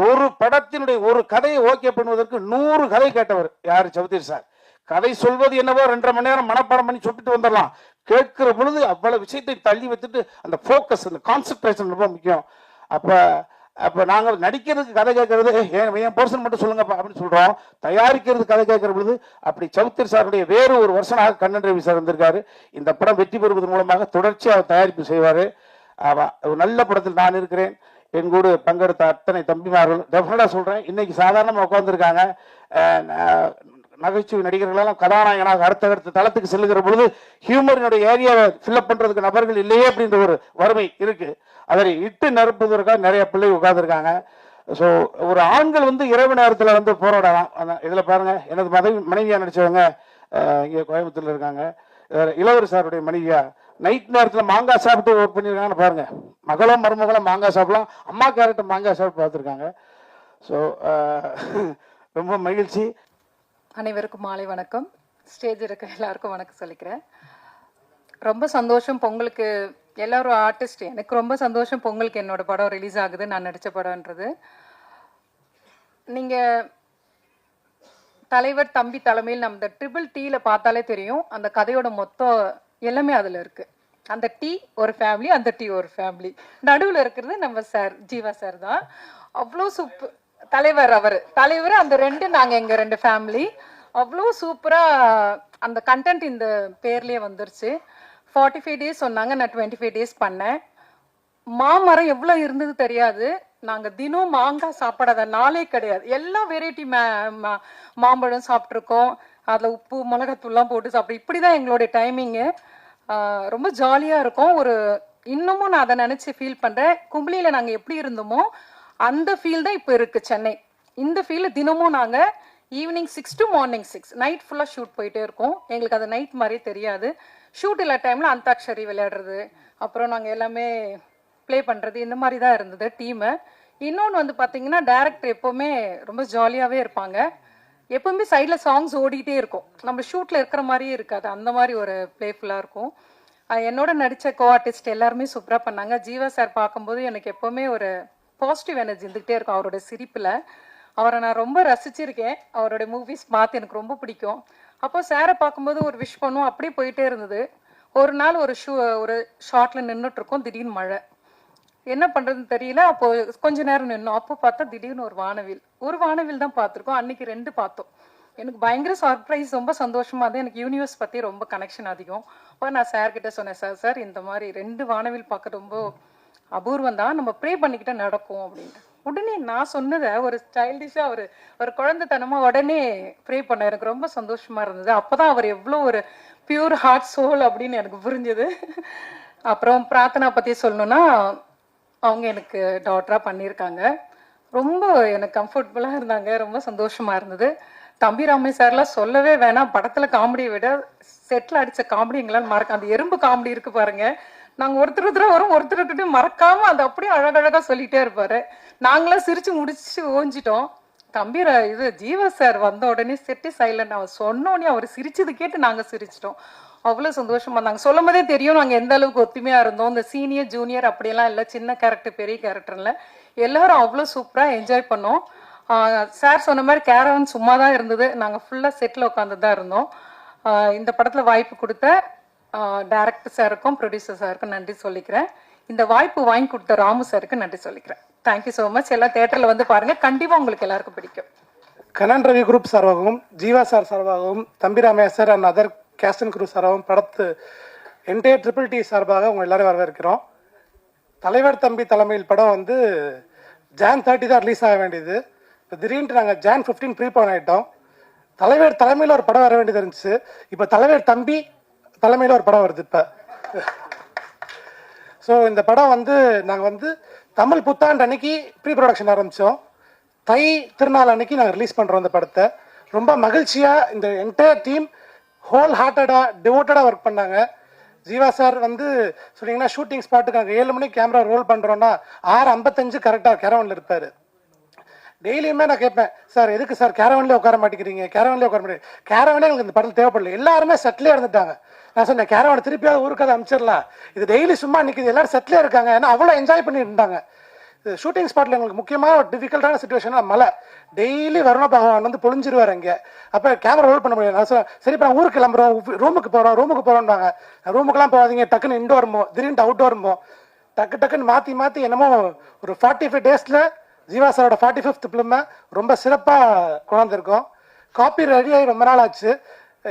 ஒரு படத்தினுடைய ஒரு கதையை ஓகே பண்ணுவதற்கு 100 கதை கேட்டவர் யாரு? சௌத்ரி சார். கதை சொல்வது என்னவோ 2.5 மணி நேரம் மனப்பாடம் பண்ணி சொல்லிட்டு வந்துடலாம். கேட்கிற பொழுது அவ்வளவு விஷயத்தை தள்ளி வச்சுட்டு அந்த போக்கஸ், அந்த கான்சென்ட்ரேஷன் ரொம்ப முக்கியம். அப்ப நாங்கள் நடிக்கிறதுக்கு கதை கேட்கறது என் பர்சன் மட்டும் சொல்லுங்கப்பா அப்படின்னு சொல்றோம். தயாரிக்கிறது கதை கேட்கிற பொழுது அப்படி சௌத்ரி சாருடைய வேறு ஒரு வருஷனாக கண்ணன் ரவி சார் வந்திருக்காரு. இந்த படம் வெற்றி பெறுவதன் மூலமாக தொடர்ச்சியாக தயாரிப்பு செய்வாரு. ஒரு நல்ல படத்தில் நான் இருக்கிறேன். என் கூட பங்கெடுத்த அத்தனை தம்பிமார்கள் டெஃபினட்டா சொல்றேன், இன்னைக்கு சாதாரணமா உட்கார்ந்துருக்காங்க. நகைச்சுவை நடிகர்களெல்லாம் கதாநாயகனாக அடுத்த தளத்துக்கு செல்லுகிற பொழுது ஹியூமரினுடைய ஏரியாவை ஃபில்அப் பண்றதுக்கு நபர்கள் இல்லையே அப்படின்ற ஒரு வறுமை இருக்கு. அதை இட்டு நிரப்புவதற்காக நிறைய பிள்ளை உட்கார்ந்துருக்காங்க. ஸோ ஒரு ஆண்கள் வந்து இரவு நேரத்தில் வந்து போராடலாம். இதுல பாருங்க, எனது மனைவியா நடிச்சவங்க இங்கே கோயம்புத்தூர்ல இருக்காங்க. இளவரசாருடைய மனைவியா நைட் நேரத்தில் மாங்காய் சாப்பிட்டு ஒர்க் பண்ணியிருக்காங்கன்னு பாருங்க. மகளும் மருமகளும் மாங்காய் சாப்பிடலாம், அம்மா கேரக்டர் மாங்காய் சாப்பிட்டு பார்த்துருக்காங்க. ஸோ ரொம்ப மகிழ்ச்சி. அனைவருக்கும் மாலை வணக்கம். ஸ்டேஜ் இருக்க எல்லாருக்கும் வணக்கம் சொல்லிக்கிறேன். ரொம்ப சந்தோஷம் பொங்கலுக்கு எல்லாரும் ஆர்டிஸ்ட். எனக்கு ரொம்ப சந்தோஷம் பொங்கலுக்கு என்னோட படம் ரிலீஸ் ஆகுது, நான் நடித்த படம்ன்றது. நீங்கள் தலைவர் தம்பி தலைமையில் நம்ம ட்ரிபிள் டீல பார்த்தாலே தெரியும், அந்த கதையோட மொத்தம் எல்லாமே அதில் இருக்குது. அந்த டீ ஒரு ஃபேமிலி, அந்த டீ ஒரு ஃபேமிலி, நடுவில் இருக்கிறது நம்ம சார் ஜீவா சார் தான். அவ்வளோ சூப்பர் தலைவர். தலைவர் அந்த நாங்கள் எங்கள் 2 ஃபேமிலி. அவ்வளோ சூப்பராக அந்த கண்டென்ட் இந்த பேர்லேயே வந்துருச்சு. 45 டேஸ் சொன்னாங்க, நான் 25 டேஸ் பண்ணேன். மாமரம் எவ்வளோ இருந்தது தெரியாது. நாங்கள் தினம் மாங்காய் சாப்பிடாத நாளே கிடையாது. எல்லா வெரைட்டி மாம்பழம் சாப்பிட்ருக்கோம். அதில் உப்பு மிளகாத்தூள்லாம் போட்டு சாப்பிட்டு இப்படி தான் எங்களுடைய டைமிங்கு. ரொம்ப ஜாலியாக இருக்கும். இன்னமும் நான் அதை நினச்சி ஃபீல் பண்ணுறேன். கும்பலியில் நாங்கள் எப்படி இருந்தோமோ அந்த ஃபீல் தான் இப்போ இருக்கு சென்னை. இந்த ஃபீல் தினமும் நாங்கள் ஈவினிங் 6 to மார்னிங் 6 நைட் ஃபுல்லாக ஷூட் போயிட்டே இருக்கோம். எங்களுக்கு அது நைட் மாதிரியே தெரியாது. ஷூட் இல்ல டைமில் அந்தாக்ஷரி விளையாடுறது, அப்புறம் நாங்கள் எல்லாமே ப்ளே பண்ணுறது, இந்த மாதிரி தான் இருந்தது டீமு. இன்னொன்று வந்து பார்த்தீங்கன்னா டேரக்டர் எப்போவுமே ரொம்ப ஜாலியாகவே இருப்பாங்க. எப்பவுமே சைடில் சாங்ஸ் ஓடிட்டே இருக்கும். நம்ம ஷூட்டில் இருக்கிற மாதிரியே இருக்காது, அந்த மாதிரி ஒரு பிளேஃபுல்லாக இருக்கும். என்னோட நடித்த கோ ஆர்டிஸ்ட் எல்லாருமே சூப்பராக பண்ணாங்க. ஜீவா சார் பார்க்கும்போது எனக்கு எப்போவுமே ஒரு பாசிட்டிவ் எனர்ஜி இருந்துகிட்டே இருக்கும் அவரோட சிரிப்பில். அவரை நான் ரொம்ப ரசிச்சிருக்கேன். அவரோட மூவிஸ் பார்த்து எனக்கு ரொம்ப பிடிக்கும். அப்போ சாரை பார்க்கும்போது ஒரு விஷ் பண்ணுவோம், அப்படியே போயிட்டே இருந்தது. ஒரு நாள் ஒரு ஷார்ட்டில் நின்றுட்டுருக்கோம், திடீர்னு மழை. என்ன பண்ணுறதுன்னு தெரியல. அப்போ கொஞ்ச நேரம் நின்னோம். அப்போ பார்த்தா திடீர்னு ஒரு வானவில் தான் பார்த்துருக்கோம். அன்னைக்கு 2 பார்த்தோம். எனக்கு பயங்கர சர்ப்ரைஸ், ரொம்ப சந்தோஷமா இருந்தது. எனக்கு யூனிவர்ஸ் பற்றி ரொம்ப கனெக்ஷன் அதிகம். அப்போ நான் சார்கிட்ட சொன்னேன், சார் இந்த மாதிரி 2 வானவில் பார்க்க ரொம்ப அபூர்வம் தான், நம்ம ப்ரே பண்ணிக்கிட்டே நடக்கும் அப்படின்னு. உடனே நான் சொன்னதை ஒரு ஸ்டைலிஷாக ஒரு குழந்தைத்தனமாக உடனே ப்ரே பண்ண எனக்கு ரொம்ப சந்தோஷமா இருந்தது. அப்போதான் அவர் எவ்வளோ ஒரு பியூர் ஹார்ட் சோல் அப்படின்னு எனக்கு புரிஞ்சுது. அப்புறம் பிரார்த்தனா பற்றி சொல்லணும்னா, அவங்க எனக்கு டாட்டராக பண்ணியிருக்காங்க. ரொம்ப எனக்கு கம்ஃபர்டபுளாக இருந்தாங்க, ரொம்ப சந்தோஷமா இருந்தது. தம்பி ராமே சார்லாம் சொல்லவே வேணாம். படத்தில் காமெடியை விட செட்டில் அடித்த காமெடி எங்களால் மறக்க, அந்த எறும்பு காமெடி இருக்கு பாருங்க. நாங்கள் ஒருத்தர் வரும், ஒருத்தர்கிட்ட மறக்காம அது அப்படியே அழகழகாக சொல்லிட்டே இருப்பாரு. நாங்களாம் சிரிச்சு முடிச்சு ஓஞ்சிட்டோம். இது ஜீவா சார் வந்த உடனே செட்டு சைலண்ட். அவர் சொன்னோடனே அவர் சிரிச்சது கேட்டு நாங்கள் சிரிச்சிட்டோம். அவ்வளோ சந்தோஷமா இருந்தாங்க. சொல்லும் போதே தெரியும் நாங்கள் எந்த அளவுக்கு ஒத்துமையாக இருந்தோம். இந்த சீனியர் ஜூனியர் அப்படியெல்லாம் இல்லை, சின்ன கேரக்டர் பெரிய கேரக்டர்ல எல்லாரும் அவ்வளோ சூப்பராக என்ஜாய் பண்ணோம். சார் சொன்ன மாதிரி கேரவன் சும்மா தான் இருந்தது, நாங்கள் ஃபுல்லாக செட்டில் உட்காந்து தான் இருந்தோம். இந்த படத்தில் வாய்ப்பு கொடுத்த டைரக்டர் சாருக்கும் ப்ரொடியூசர் சாருக்கும் நன்றி சொல்லிக்கிறேன். இந்த வாய்ப்பு வாங்கி கொடுத்த ராமு சாருக்கு நன்றி சொல்லிக்கிறேன். Thank you so much. எல்லாம் தேட்டரில் வந்து பாருங்கள், கண்டிப்பாக உங்களுக்கு எல்லாருக்கும் பிடிக்கும். கண்ணன் ரவி குரூப் சார்பாகவும், ஜீவா சார் சார்பாகவும், தம்பி Ramaiah sir and other cast and group சார்பாகவும், படத்து என்டையர் ட்ரிபிள் டி சார்பாக உங்கள் எல்லாரும் வரவேற்கிறோம். தலைவர் தம்பி தலைமையில் படம் வந்து Jan 30 தான் ரிலீஸ் ஆக வேண்டியது. இப்போ திடீர்னு நாங்கள் Jan 15 ப்ரீபான் ஆகிட்டோம். தலைவர் தலைமையில் ஒரு படம் வர வேண்டியது இருந்துச்சு. இப்போ தலைவர் தம்பி தலைமையில் ஒரு படம் வருது இப்போ. ஸோ இந்த படம் வந்து நாங்கள் வந்து தமிழ் புத்தாண்டு அன்னைக்கு ப்ரீ ப்ரொடக்ஷன் ஆரம்பித்தோம். தை திருநாள் அன்னைக்கு நாங்கள் ரிலீஸ் பண்ணுறோம் இந்த படத்தை. ரொம்ப மகிழ்ச்சியாக இந்த என்டையர் டீம் ஹோல் ஹார்ட்டடாக டிவோட்டடாக ஒர்க் பண்ணாங்க. ஜீவா சார் வந்து சொன்னீங்கன்னா ஷூட்டிங் ஸ்பாட்டுக்கு நாங்கள் 7 மணிக்கு கேமரா ரோல் பண்ணுறோன்னா 6:55 கரெக்டாக கேரவனில் இருப்பார். டெய்லியுமே நான் கேட்பேன், சார் எதுக்கு சார் கேரவன்லேயே உட்கார மாட்டேங்கிறீங்க, கேரவன்லேயே உட்கார மாட்டேங்க. கேரவனே எங்களுக்கு இந்த படத்தில் தேவைப்படல, எல்லாருமே செட்டிலே இருந்துட்டாங்க. நான் சொன்னேன் கேரவனை திருப்பியாவது ஊருக்காக அனுப்பிச்சிடலாம், இது டெய்லி சும்மா நிற்கிது, எல்லாரும் செட்டிலே இருக்காங்க. ஏன்னா அவ்வளோ என்ஜாய் பண்ணிட்டு இருந்தாங்க. ஷூட்டிங் ஸ்பாட்டில் எங்களுக்கு முக்கியமான ஒரு டிஃபிகல்ட்டான சுச்சுவேஷனாக மழை. டெய்லி வருண பகவான் வந்து பொழிஞ்சிருவார் அங்கே. அப்போ கேமரா ரோல் பண்ண முடியாது. நான் சொன்னேன் சரி இப்போ ஊருக்கு கிளம்புறோம், ரூமுக்கு போகிறோம்னாங்க. ரூமுக்குலாம் போகாதீங்க, டக்குன்னு இன்டோர் இருப்போம், திடீர்னு அவுட்டோர் இருப்போம். டக்குன்னு மாற்றி என்னமோ ஒரு 45 டேஸில் ஜீவா சாரோட 45th ஃபிலிமை ரொம்ப சிறப்பாக கொண்டாந்துருக்கோம். காப்பி ரெடியாகி ரொம்ப நாள் ஆச்சு.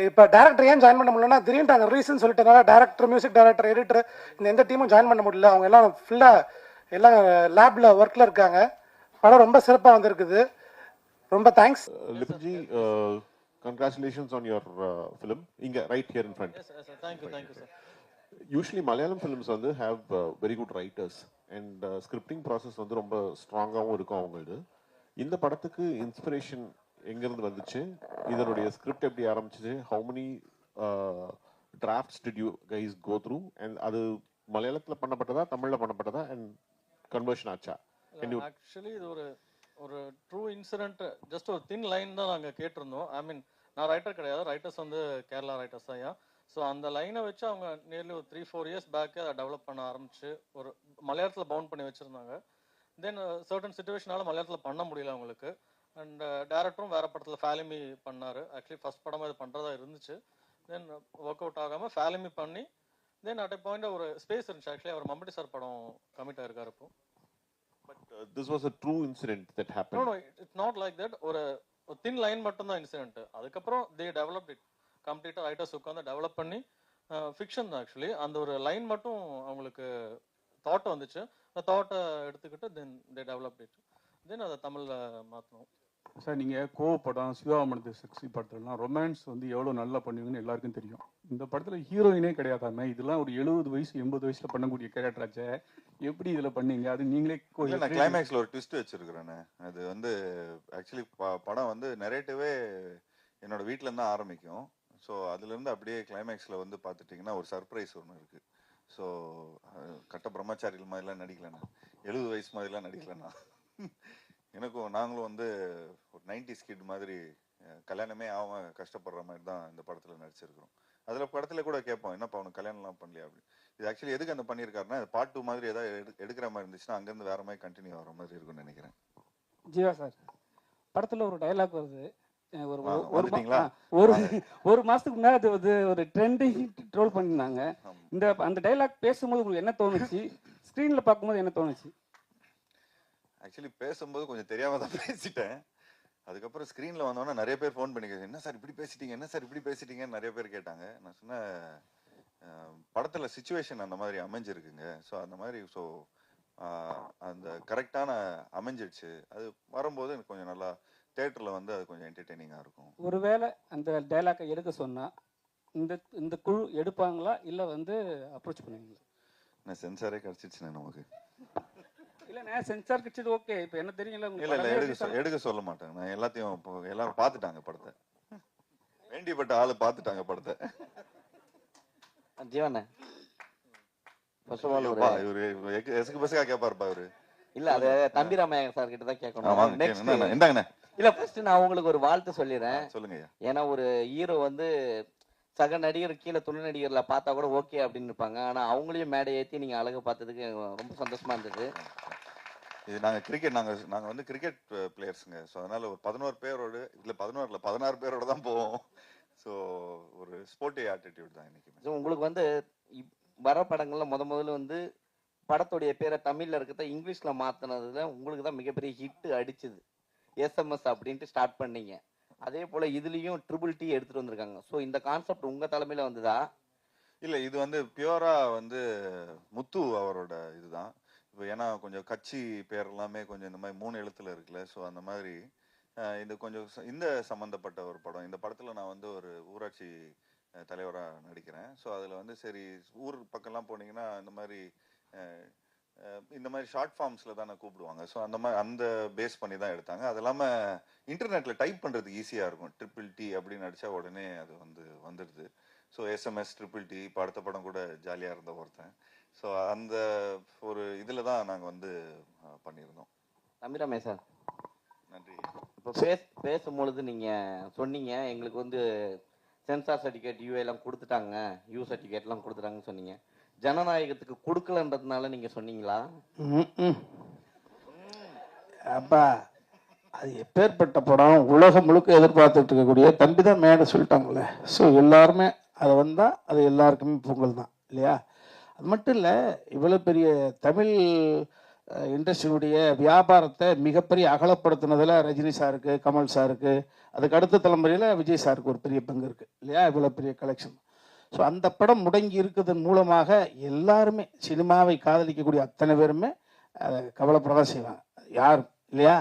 இப்போ டேரக்டர் ஏன் ஜாயின் பண்ண முடியலன்னா திடீர்னு நாங்கள் ரீசன் சொல்லிட்டனால டேரக்டர், மியூசிக் டைரக்டர், எடிட்டர் இந்த எந்த டீமும் ஜாயின் பண்ண முடியல. அவங்க எல்லாம் ஃபுல்லாக எல்லாம் லேப்ல ஒர்க்கில் இருக்காங்க. படம் ரொம்ப சிறப்பாக வந்திருக்குது. ரொம்ப thanks. Lipinji, congratulations on your film. Inga right here in front. Yes, sir. Thank you, sir. Usually Malayalam films வந்து have very good writers and scripting process வந்து ரொம்ப ஸ்ட்ராங்காகவும் இருக்கும் அவங்களது. இந்த படத்துக்கு இன்ஸ்பிரேஷன் எங்கேருந்து வந்துச்சு, இதனுடைய ஸ்கிரிப்ட் எப்படி ஆரம்பிச்சிச்சு, how many drafts did you guys go through, and அது மலையாளத்தில் பண்ணப்பட்டதா தமிழில் பண்ணப்பட்டதா அண்ட் கன்வர்ஷன் ஆச்சா? ஆக்சுவலி இது ஒரு ட்ரூ இன்சிடென்ட், ஜஸ்ட் ஒரு தின் லைன் தான் நாங்கள் கேட்டிருந்தோம். ஐ மீன் நான் ரைட்டர் கிடையாது, ரைட்டர்ஸ் வந்து கேரளா ரைட்டர்ஸ் தான். ஸோ அந்த லைனை வச்சு அவங்க நியர்லி ஒரு 3-4 இயர்ஸ் பேக்கே அதை டெவலப் பண்ண ஆரம்பிச்சு ஒரு மலையாளத்தில் பவுண்ட் பண்ணி வச்சுருந்தாங்க. தென் சர்டன் சுச்சுவேஷனால மலையாளத்தில் பண்ண முடியல அவங்களுக்கு. அண்ட் டேரக்டரும் வேறு படத்தில் ஃபேலிமி பண்ணார். ஆக்சுவலி ஃபர்ஸ்ட் படமாக இது பண்ணுறதா இருந்துச்சு. தென் ஒர்க் அவுட் ஆகாமல் ஃபேலிமி பண்ணி தென் அட் எ பாயிண்ட் ஒரு ஸ்பேஸ் இருந்துச்சு. ஆக்சுவலி அவர் மம்பட்டி சார் படம் கமிட் ஆயிருக்காரு இப்போ. But this was a true incident that happened. No, it's not like that. ஒரு thin line மட்டும் தான் இன்சிடென்ட். அதுக்கப்புறம் they developed it கம்ப்ளீட்டாக. ரைட்டர்ஸ் உட்காந்து டெவலப் பண்ணி ஃபிக்ஷன் தான் ஆக்சுவலி. அந்த ஒரு லைன் மட்டும் அவங்களுக்கு தாட் வந்துச்சு. அந்த தாட்டை எடுத்துக்கிட்டு தென் they developed it. தென் அதை தமிழில் மாற்றணும். சார் நீங்கள் கோவப்படம், சிவாமணத்து செக்ஸி படத்துலலாம் ரொமான்ஸ் வந்து எவ்வளோ நல்லா பண்ணுவீங்கன்னு எல்லாருக்கும் தெரியும். இந்த படத்தில் ஹீரோயினே கிடையாதாமே, இதெல்லாம் ஒரு 70 வயசு 80 வயசில் பண்ணக்கூடிய கேரக்டராச்சே, எப்படி இதில் பண்ணீங்க? அது நீங்களே நான் கிளைமேக்ஸில் ஒரு ட்விஸ்ட் வச்சிருக்கிறேன்னு. அது வந்து ஆக்சுவலி படம் வந்து நெரேட்டிவே என்னோட வீட்டிலேருந்து தான் ஆரம்பிக்கும். ஸோ அதுலேருந்து அப்படியே கிளைமேக்ஸில் வந்து பார்த்துட்டிங்கன்னா ஒரு சர்ப்ரைஸ் ஒன்று இருக்குது. ஸோ கட்ட பிரம்மச்சாரிகள் மாதிரிலாம் நடிக்கலண்ணா, 70 வயசு மாதிரிலாம் நடிக்கலண்ணா. எனக்கும் நாங்களும் வந்து ஒரு 90s கிட் மாதிரி கல்யாணமே ஆகாம கஷ்டப்படுற மாதிரி தான் இந்த படத்தில் நடிச்சிருக்கிறோம். அதில் படத்தில் கூட கேட்போம், என்னப்பா அவனுக்கு கல்யாணம்லாம் பண்ணலையா அப்படி. இது ஆக்சுவலி எதுக்கு அந்த பண்ணியிருக்காருன்னா, பார்ட் 2 மாதிரி ஏதாவது எடுக்கிற மாதிரி இருந்துச்சுன்னா அங்கேருந்து வேற மாதிரி கண்டினியூ ஆகிற மாதிரி இருக்கும்னு நினைக்கிறேன். ஜீவா சார், படத்தில் ஒரு டைலாக் வருது, ஒரு மாசத்துக்கு முன்னாடி அது வந்து ஒரு ட்ரெண்டிங் ட்ரோல் பண்ணிருந்தாங்க. அந்த டைலாக் பேசும்போது உங்களுக்கு என்ன தோணுச்சு? ஸ்க்ரீன்ல பார்க்கும்போது என்ன தோணுச்சு? ஆக்சுவலி பேசும்போது கொஞ்சம் தெரியாம தான் பேசிட்டேன். அதுக்கப்புறம் ஸ்க்ரீனில் வந்தோன்னா நிறைய பேர் ஃபோன் பண்ணி என்ன சார் இப்படி பேசிட்டீங்க, என்ன சார் இப்படி பேசிட்டீங்கன்னு நிறைய பேர் கேட்டாங்க. நான் சொன்னேன், படத்தில் சுச்சுவேஷன் அந்த மாதிரி அமைஞ்சிருக்குங்க. ஸோ அந்த மாதிரி ஸோ அந்த கரெக்டான அமைஞ்சிடுச்சு. அது வரும்போது எனக்கு கொஞ்சம் நல்லா தியேட்டரில் வந்து அது கொஞ்சம் என்டர்டெய்னிங்காக இருக்கும். ஒருவேளை அந்த டைலாக்கை எடுக்க சொன்னால் இந்த குழு எடுப்பாங்களா இல்லை வந்து அப்ரோச் பண்ணுவீங்களா? நான் சென்சாரே கிடச்சிடுச்சுண்ணே நமக்கு. இல்லைண்ணே, சென்சார் கிடச்சது ஓகே. இப்போ என்ன தெரியல, இல்லை எடுக்க சொல்ல மாட்டேன் நான். எல்லாத்தையும் எல்லாரும் பார்த்துட்டாங்க படத்தை, வேண்டியப்பட்ட ஆளு பார்த்துட்டாங்க படத்தை. ஜீவண்ணே, இவரு எசுக்கு பஸ்ஸுக்கா கேட்பாருப்பா இவரு. இல்ல அது தம்பி ராமையா சார் கிட்ட தான் கேட்கணும். என்னங்கண்ணே? இல்ல ஃபர்ஸ்ட் நான் உங்களுக்கு ஒரு வாழ்த்து சொல்லிடுறேன். சொல்லுங்க. ஏன்னா ஒரு ஹீரோ வந்து சக நடிகர் கீழே துணை நடிகர்ல பார்த்தா கூட ஓகே அப்படின்னு இருப்பாங்க. ஆனா அவங்களையும் மேடை ஏற்றி நீங்க அழகு பார்த்ததுக்கு ரொம்ப சந்தோஷமா இருந்தது. இது நாங்க வந்து கிரிக்கெட் பிளேயர்ஸுங்க. ஸோ அதனால ஒரு 11 பேரோடு இல்லை 16 பேரோட தான் போவோம். ஸோ ஒரு ஸ்போர்ட்டிவ் ஆட்டிடியூட் தான் இன்னைக்கு. ஸோ உங்களுக்கு வந்து வர படங்கள்ல முதல்ல வந்து படத்துடைய பேரை தமிழ்ல இருக்கிறத இங்கிலீஷ்ல மாத்தினதுல உங்களுக்கு தான் மிகப்பெரிய ஹிட் அடிச்சுது. SMS அப்படின்ட்டு ஸ்டார்ட் பண்ணீங்க. அதே போல இதுலயும் ட்ரிபிள் டி எடுத்துட்டு வந்திருக்காங்க. ஸோ இந்த கான்செப்ட் உங்க தலைமையில வந்ததா? இல்லை, இது வந்து பியூரா வந்து முத்து அவரோட இதுதான். இப்போ ஏன்னா கொஞ்சம் கட்சி பேர் எல்லாமே கொஞ்சம் இந்த மாதிரி 3 எழுத்துல இருக்குல்ல. ஸோ அந்த மாதிரி இது கொஞ்சம் இந்த சம்மந்தப்பட்ட ஒரு படம். இந்த படத்தில் நான் வந்து ஒரு ஊராட்சி தலைவராக நடிக்கிறேன். ஸோ அதில் வந்து சரி ஊர் பக்கம்லாம் போனீங்கன்னா இந்த மாதிரி ஷார்ட் ஃபார்ம்ஸில் தானே கூப்பிடுவாங்க. ஸோ அந்த பேஸ் பண்ணி தான் எடுத்தாங்க. அது இல்லாமல் இன்டர்நெட்டில் டைப் பண்ணுறதுக்கு ஈஸியாக இருக்கும். ட்ரிபிள் டி அப்படின்னு நடித்தா உடனே அது வந்துடுது. ஸோ SMS ட்ரிபிள் டி இப்போ அடுத்த படம் கூட ஜாலியாக இருந்த ஒருத்தன். ஸோ அந்த ஒரு இதில் தான் நாங்கள் வந்து பண்ணியிருந்தோம். தம்பிராமே சார், நன்றி. இப்போ பேசும்பொழுது நீங்கள் சொன்னீங்க எங்களுக்கு வந்து சென்சார் சர்டிஃபிகேட் எல்லாம் கொடுத்துட்டாங்க, யூ சர்டிஃபிகேட்லாம் கொடுத்துட்டாங்கன்னு சொன்னீங்க. ஜனநாயகத்துக்கு கொடுக்கலன்றதுனால நீங்க சொன்னீங்களா? அப்பா அது எப்பேற்பட்ட படம், உலகம் முழுக்க எதிர்பார்த்துட்டு இருக்கக்கூடிய தம்பி தான் மேடை சொல்லிட்டாங்களே. ஸோ எல்லாருமே அதை வந்தால் அது எல்லாருக்குமே பொங்கல் தான் இல்லையா? அது மட்டும் இல்லை, இவ்வளோ பெரிய தமிழ் இண்டஸ்ட்ரியினுடைய வியாபாரத்தை மிகப்பெரிய அகலப்படுத்தினதில் ரஜினி சாருக்கு, கமல் சாருக்கு, அதுக்கு அடுத்த தலைமுறையில் விஜய் சாருக்கு ஒரு பெரிய பங்கு இருக்குது இல்லையா? இவ்வளோ பெரிய கலெக்ஷன். ஸோ அந்த படம் முடங்கி இருக்கிறதன் மூலமாக எல்லாருமே சினிமாவை காதலிக்கக்கூடிய அத்தனை பேருமே அதை கவலைப்படதான் செய்வாங்க யாரும் இல்லையா?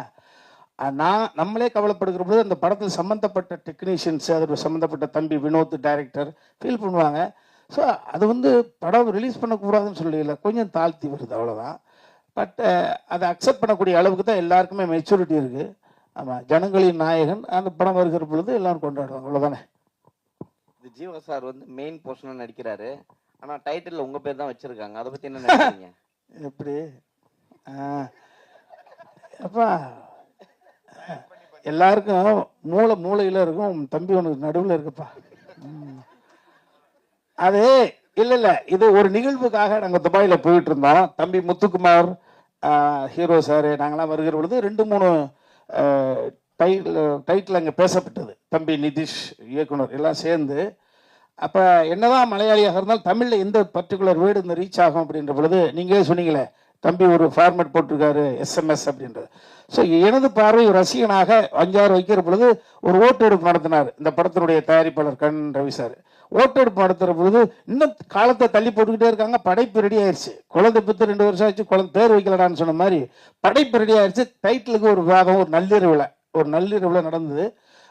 நம்மளே கவலைப்படுகிற போது அந்த படத்தில் சம்மந்தப்பட்ட டெக்னீஷியன்ஸ், அதோட சம்மந்தப்பட்ட தம்பி வினோத் டைரக்டர் ஃபீல் பண்ணுவாங்க. ஸோ அது வந்து படம் ரிலீஸ் பண்ணக்கூடாதுன்னு சொல்லல, கொஞ்சம் தாழ்த்தி வருது அவ்வளோதான். பட் அதை அக்செப்ட் பண்ணக்கூடிய அளவுக்கு தான் எல்லாருக்குமே மெச்சூரிட்டி இருக்குது. ஆமாம், ஜனங்களின் நாயகன் அந்த படம் வருகிற பொழுது எல்லாரும் கொண்டாடுவாங்க, அவ்வளோதானே. இது ஜீவா சார் வந்து மெயின் போர்ஷனாக நடிக்கிறாரு, ஆனால் டைட்டில் உங்கள் பேர் தான் வச்சுருக்காங்க. அதை பற்றி என்ன நினைக்கிறீங்க? எப்படி அப்பா எல்லாருக்கும் மூளையில் இருக்கும், தம்பி உனக்கு நடுவில் இருக்குப்பா. அது இல்லை இது ஒரு நிகழ்வுக்காக நாங்கள் துபாயில் போயிட்டு இருந்தோம். தம்பி முத்துக்குமார் ஹீரோ சார் நாங்களாம் வருகிற பொழுது 2-3 டைட்டில் அங்கே பேசப்பட்டது. தம்பி நிதிஷ் இயக்குனர் எல்லாம் சேர்ந்து. அப்போ என்னதான் மலையாளியாக இருந்தாலும் தமிழில் எந்த பர்டிகுலர் வேர்டு இந்த ரீச் ஆகும் அப்படின்ற பொழுது நீங்களே சொன்னீங்களே, தம்பி ஒரு ஃபார்மேட் போட்டிருக்காரு SMS அப்படின்றது. ஸோ எனது பார்வை ரசிகனாக 5-6 வைக்கிற பொழுது ஒரு ஓட்டெடுப்பு நடத்தினார் இந்த படத்தினுடைய தயாரிப்பாளர் கண் ரவி சார். ஓட்டெடுப்பு நடத்துகிற பொழுது இன்னும் காலத்தை தள்ளி போட்டுக்கிட்டே இருக்காங்க. படைப்பு ரெடி ஆயிடுச்சு. குழந்தை பித்து 2 வருஷம் ஆச்சு, குழந்தை பேர் வைக்கலடான்னு சொன்ன மாதிரி படைப்பு ரெடி ஆயிடுச்சு. டைட்டிலுக்கு ஒரு விவாதம், ஒரு நள்ளிரவுல ஒரு நள்ளிரவில் நடந்தது.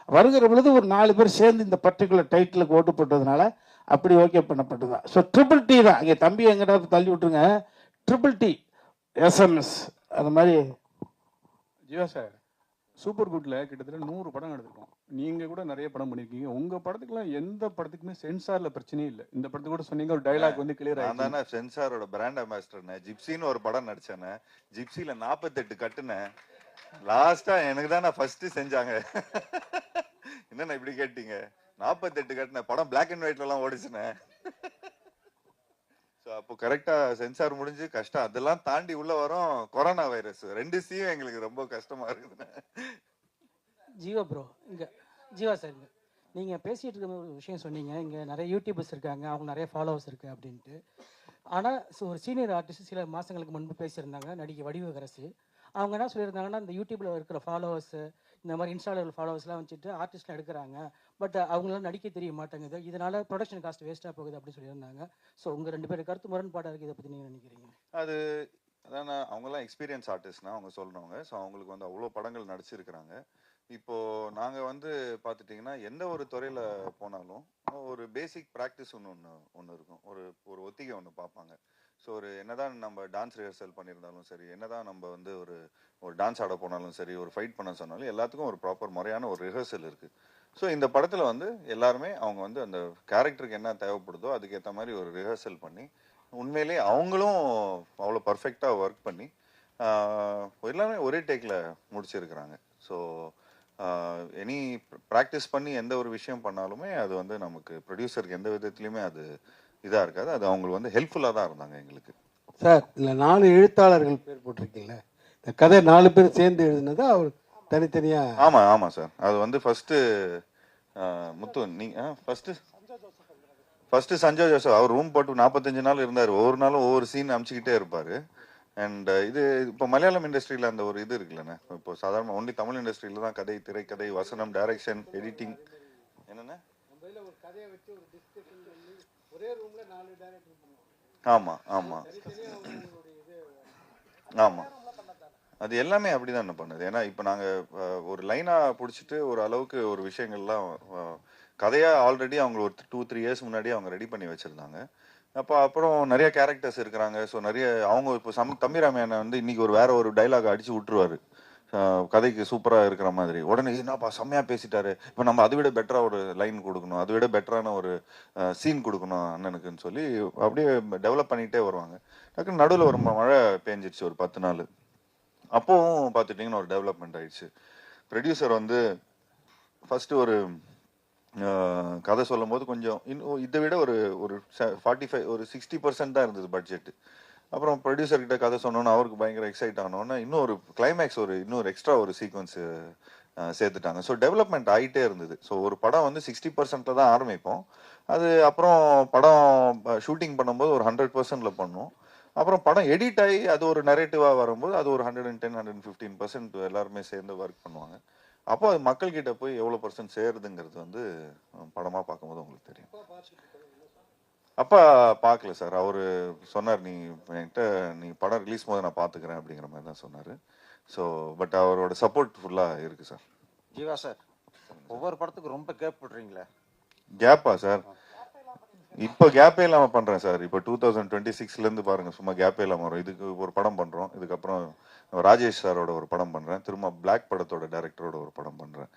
வருகிற பொழுது ஒரு 4 பேர் சேர்ந்து இந்த பர்டிகுலர் டைட்டிலுக்கு ஓட்டு போட்டதுனால அப்படி ஓகே பண்ணப்பட்டதுதான். ஸோ ட்ரிபிள் டி தான். இங்கே தம்பி எங்கிட்ட தள்ளி விட்டுருங்க, ட்ரிபிள் டி எஸ்எம்எஸ் அது மாதிரி. ஜீவா சார், சூப்பர் குட்ல கிட்டத்தட்ட 100 படம் எடுத்திருக்கோம். நீங்க கூட நிறைய படம் பண்ணிருக்கீங்க. உங்க படத்துக்குலாம் எந்த படத்துக்குமே சென்சார்ல பிரச்சனையே இல்லை. இந்த படத்துக்கு கூட சொன்னீங்க ஒரு டைலாக் வந்து கிளியர் நான் தானே சென்சாரோட பிராண்ட் அம்பாசிடர்னே. ஜிப்சின்னு ஒரு படம் நடிச்சேனே, ஜிப்சில 48 கட்டுனேன். லாஸ்டா எனக்கு தானே ஃபர்ஸ்ட் செஞ்சாங்க. என்னண்ணா இப்படி கேட்டீங்க? 48 கட்டுனேன். படம் பிளாக் அண்ட் ஒயிட்ல எல்லாம் ஓடிச்சுனே. ஸோ அப்போ கரெக்டா சென்சார் முடிஞ்சு கஷ்டம். அதெல்லாம் தாண்டி உள்ள வரும் கொரோனா வைரஸ். 2 சீயும் எங்களுக்கு ரொம்ப கஷ்டமா இருக்குதுண்ணே. ஜீவா ப்ரோ, இங்கே ஜீவா சார், நீங்கள் பேசிகிட்டு இருக்க ஒரு விஷயம் சொன்னீங்க, இங்கே நிறைய யூடியூபர்ஸ் இருக்காங்க, அவங்க நிறைய ஃபாலோவர்ஸ் இருக்குது அப்படின்ட்டு. ஆனால் ஒரு சீனியர் ஆர்டிஸ்ட் சில மாதங்களுக்கு முன்பு பேசியிருந்தாங்க, நடிகை வடிவகரசு. அவங்க என்ன சொல்லியிருந்தாங்கன்னா, இந்த யூடியூப்பில் இருக்கிற ஃபாலோவர்ஸு, இந்த மாதிரி இன்ஸ்டாவில் ஃபாலோவர்ஸ்லாம் வச்சுட்டு ஆர்டிஸ்ட்லாம் எடுக்கிறாங்க, பட் அவங்களால நடிக்க தெரிய மாட்டேங்குது, இதனால் ப்ரொடக்ஷன் காஸ்ட் வேஸ்ட்டாக போகுது அப்படின்னு சொல்லியிருந்தாங்க. ஸோ உங்கள் 2 பேர் கருத்து முரண்பாடாக இருக்குது, இதை பற்றி நீங்கள் நினைக்கிறீங்க? அது அதான் அவங்கெல்லாம் எக்ஸ்பீரியன்ஸ் ஆர்டிஸ்ட்னா அவங்க சொல்றவங்க. ஸோ அவங்களுக்கு வந்து அவ்வளோ படங்கள் நடிச்சிருக்கிறாங்க. இப்போ நாங்க வந்து பார்த்துட்டிங்கன்னா எந்த ஒரு துறையில போனாலும் ஒரு பேசிக் ப்ராக்டிஸ் ஒன்று இருக்கும். ஒரு ஒத்திகை ஒன்று பார்ப்பாங்க. ஸோ ஒரு என்னதான் நம்ம டான்ஸ் ரிஹர்சல் பண்ணியிருந்தாலும் சரி, என்னதான் நம்ம வந்து ஒரு டான்ஸ் ஆட போனாலும் சரி, ஒரு ஃபைட் பண்ண சொன்னாலும் எல்லாத்துக்கும் ஒரு ப்ராப்பர் முறையான ஒரு ரிஹர்சல் இருக்கு. ஸோ இந்த படத்துல வந்து எல்லாருமே அவங்க வந்து அந்த கேரக்டருக்கு என்ன தேவைப்படுதோ அதுக்கேற்ற மாதிரி ஒரு ரிஹர்சல் பண்ணி உண்மையிலே அவங்களும் அவ்வளோ பர்ஃபெக்டாக ஒர்க் பண்ணி எல்லாமே ஒரே டேக்கில் முடிச்சிருக்கிறாங்க. ஸோ எனி ப்ராக்டிஸ் பண்ணி எந்த ஒரு விஷயம் பண்ணாலுமே அது வந்து நமக்கு ப்ரொடியூசருக்கு எந்த விதத்துலையுமே அது இதாக இருக்காது. அது அவங்களுக்கு வந்து ஹெல்ப்ஃபுல்லாக தான் இருந்தாங்க எங்களுக்கு. சார், இல்லை 4 எழுத்தாளர்கள் பேர் போட்டிருக்கீங்களே, இந்த கதை 4 பேர் சேர்ந்து எழுதுனதா அவர் தனித்தனியாக? ஆமாம் ஆமாம் சார். அது வந்து ஃபஸ்ட்டு முத்து நீங்கள் ஃபஸ்ட்டு சஞ்சய் ஜோசப் அவர் ரூம் போட்டு 45 நாள் இருந்தார். ஒவ்வொரு நாளும் ஒவ்வொரு சீன் அமுச்சிக்கிட்டே இருப்பார். அண்ட் இது இப்போ மலையாளம் இண்டஸ்ட்ரியில் அந்த ஒரு இது இருக்குல்லண்ணே. இப்போ சாதாரண ஒன்லி தமிழ் இண்டஸ்ட்ரியில் தான் கதை, திரைக்கதை, வசனம், டைரக்ஷன், எடிட்டிங் என்னென்ன. ஆமாம் ஆமாம் ஆமாம், அது எல்லாமே அப்படிதான் பண்ணுது. ஏன்னா இப்போ நாங்கள் ஒரு லைனாக பிடிச்சிட்டு ஒரு அளவுக்கு ஒரு விஷயங்கள்லாம் கதையாக ஆல்ரெடி அவங்க ஒரு 2-3 இயர்ஸ் முன்னாடி அவங்க ரெடி பண்ணி வச்சுருந்தாங்க. அப்புறம் நிறைய கேரக்டர்ஸ் இருக்கிறாங்க. ஸோ நிறைய அவங்க இப்போ தம்பிராமையான வந்து இன்னைக்கு வேற ஒரு டைலாக் அடிச்சு விட்டுருவாரு கதைக்கு சூப்பராக இருக்கிற மாதிரி. உடனே என்னப்பா செம்மையாக பேசிட்டாரு, இப்போ நம்ம அதை விட பெட்டராக ஒரு லைன் கொடுக்கணும், அதை விட பெட்டரான ஒரு சீன் கொடுக்கணும் அண்ணனுக்குன்னு சொல்லி அப்படியே டெவலப் பண்ணிகிட்டே வருவாங்க. டக்குன்னு நடுவில் ஒரு மழை பெஞ்சிருச்சு ஒரு 10 நாள். அப்போவும் பார்த்துட்டிங்கன்னா ஒரு டெவலப்மெண்ட் ஆயிடுச்சு. ப்ரொடியூசர் வந்து ஃபஸ்ட்டு ஒரு கதை சொல்லும் போது கொஞ்சம் இன்னும் இதை விட ஒரு 60% தான் இருந்தது பட்ஜெட்டு. அப்புறம் ப்ரொடியூசர்கிட்ட கதை சொன்னோன்னு அவருக்கு பயங்கர எக்ஸைட் ஆனோன்னா இன்னும் ஒரு கிளைமேக்ஸ் இன்னொரு எக்ஸ்ட்ரா ஒரு சீக்வன்ஸ் சேர்த்துட்டாங்க. ஸோ டெவலப்மெண்ட் ஆகிட்டே இருந்தது. ஸோ ஒரு படம் வந்து 60% தான் ஆரம்பிப்போம். அது அப்புறம் படம் ஷூட்டிங் பண்ணும்போது ஒரு 100%ல பண்ணுவோம். அப்புறம் படம் எடிட் ஆகி அது ஒரு நரேட்டிவாக வரும்போது அது ஒரு 110-115% எல்லாருமே சேர்ந்து ஒர்க் பண்ணுவாங்க. அப்போ அது மக்கள்கிட்ட போய் எவ்வளோ % சேருதுங்கிறது வந்து படமாக பார்க்கும்போது உங்களுக்கு தெரியும். அப்பா பார்க்கல சார். அவர் சொன்னார், நீ படம் ரிலீஸ் போது நான் பார்த்துக்கிறேன் அப்படிங்கிற மாதிரி தான் சொன்னார். ஸோ பட் அவரோட சப்போர்ட் ஃபுல்லாக இருக்குது சார். ஜீவா சார், ஒவ்வொரு படத்துக்கு ரொம்ப கேப் விடுறீங்களே. கேப்பா சார்? இப்போ கேப்பே இல்லாமல் பண்ணுறேன் சார். இப்போ 2026லேருந்து பாருங்கள், சும்மா கேப்பே இல்லாமல் வரும். இதுக்கு ஒரு படம் பண்ணுறோம், இதுக்கப்புறம் ராஜேஷ் சாரோட ஒரு படம் பண்ணுறேன், திரும்ப பிளாக் படத்தோட டைரக்டரோட ஒரு படம் பண்ணுறேன்.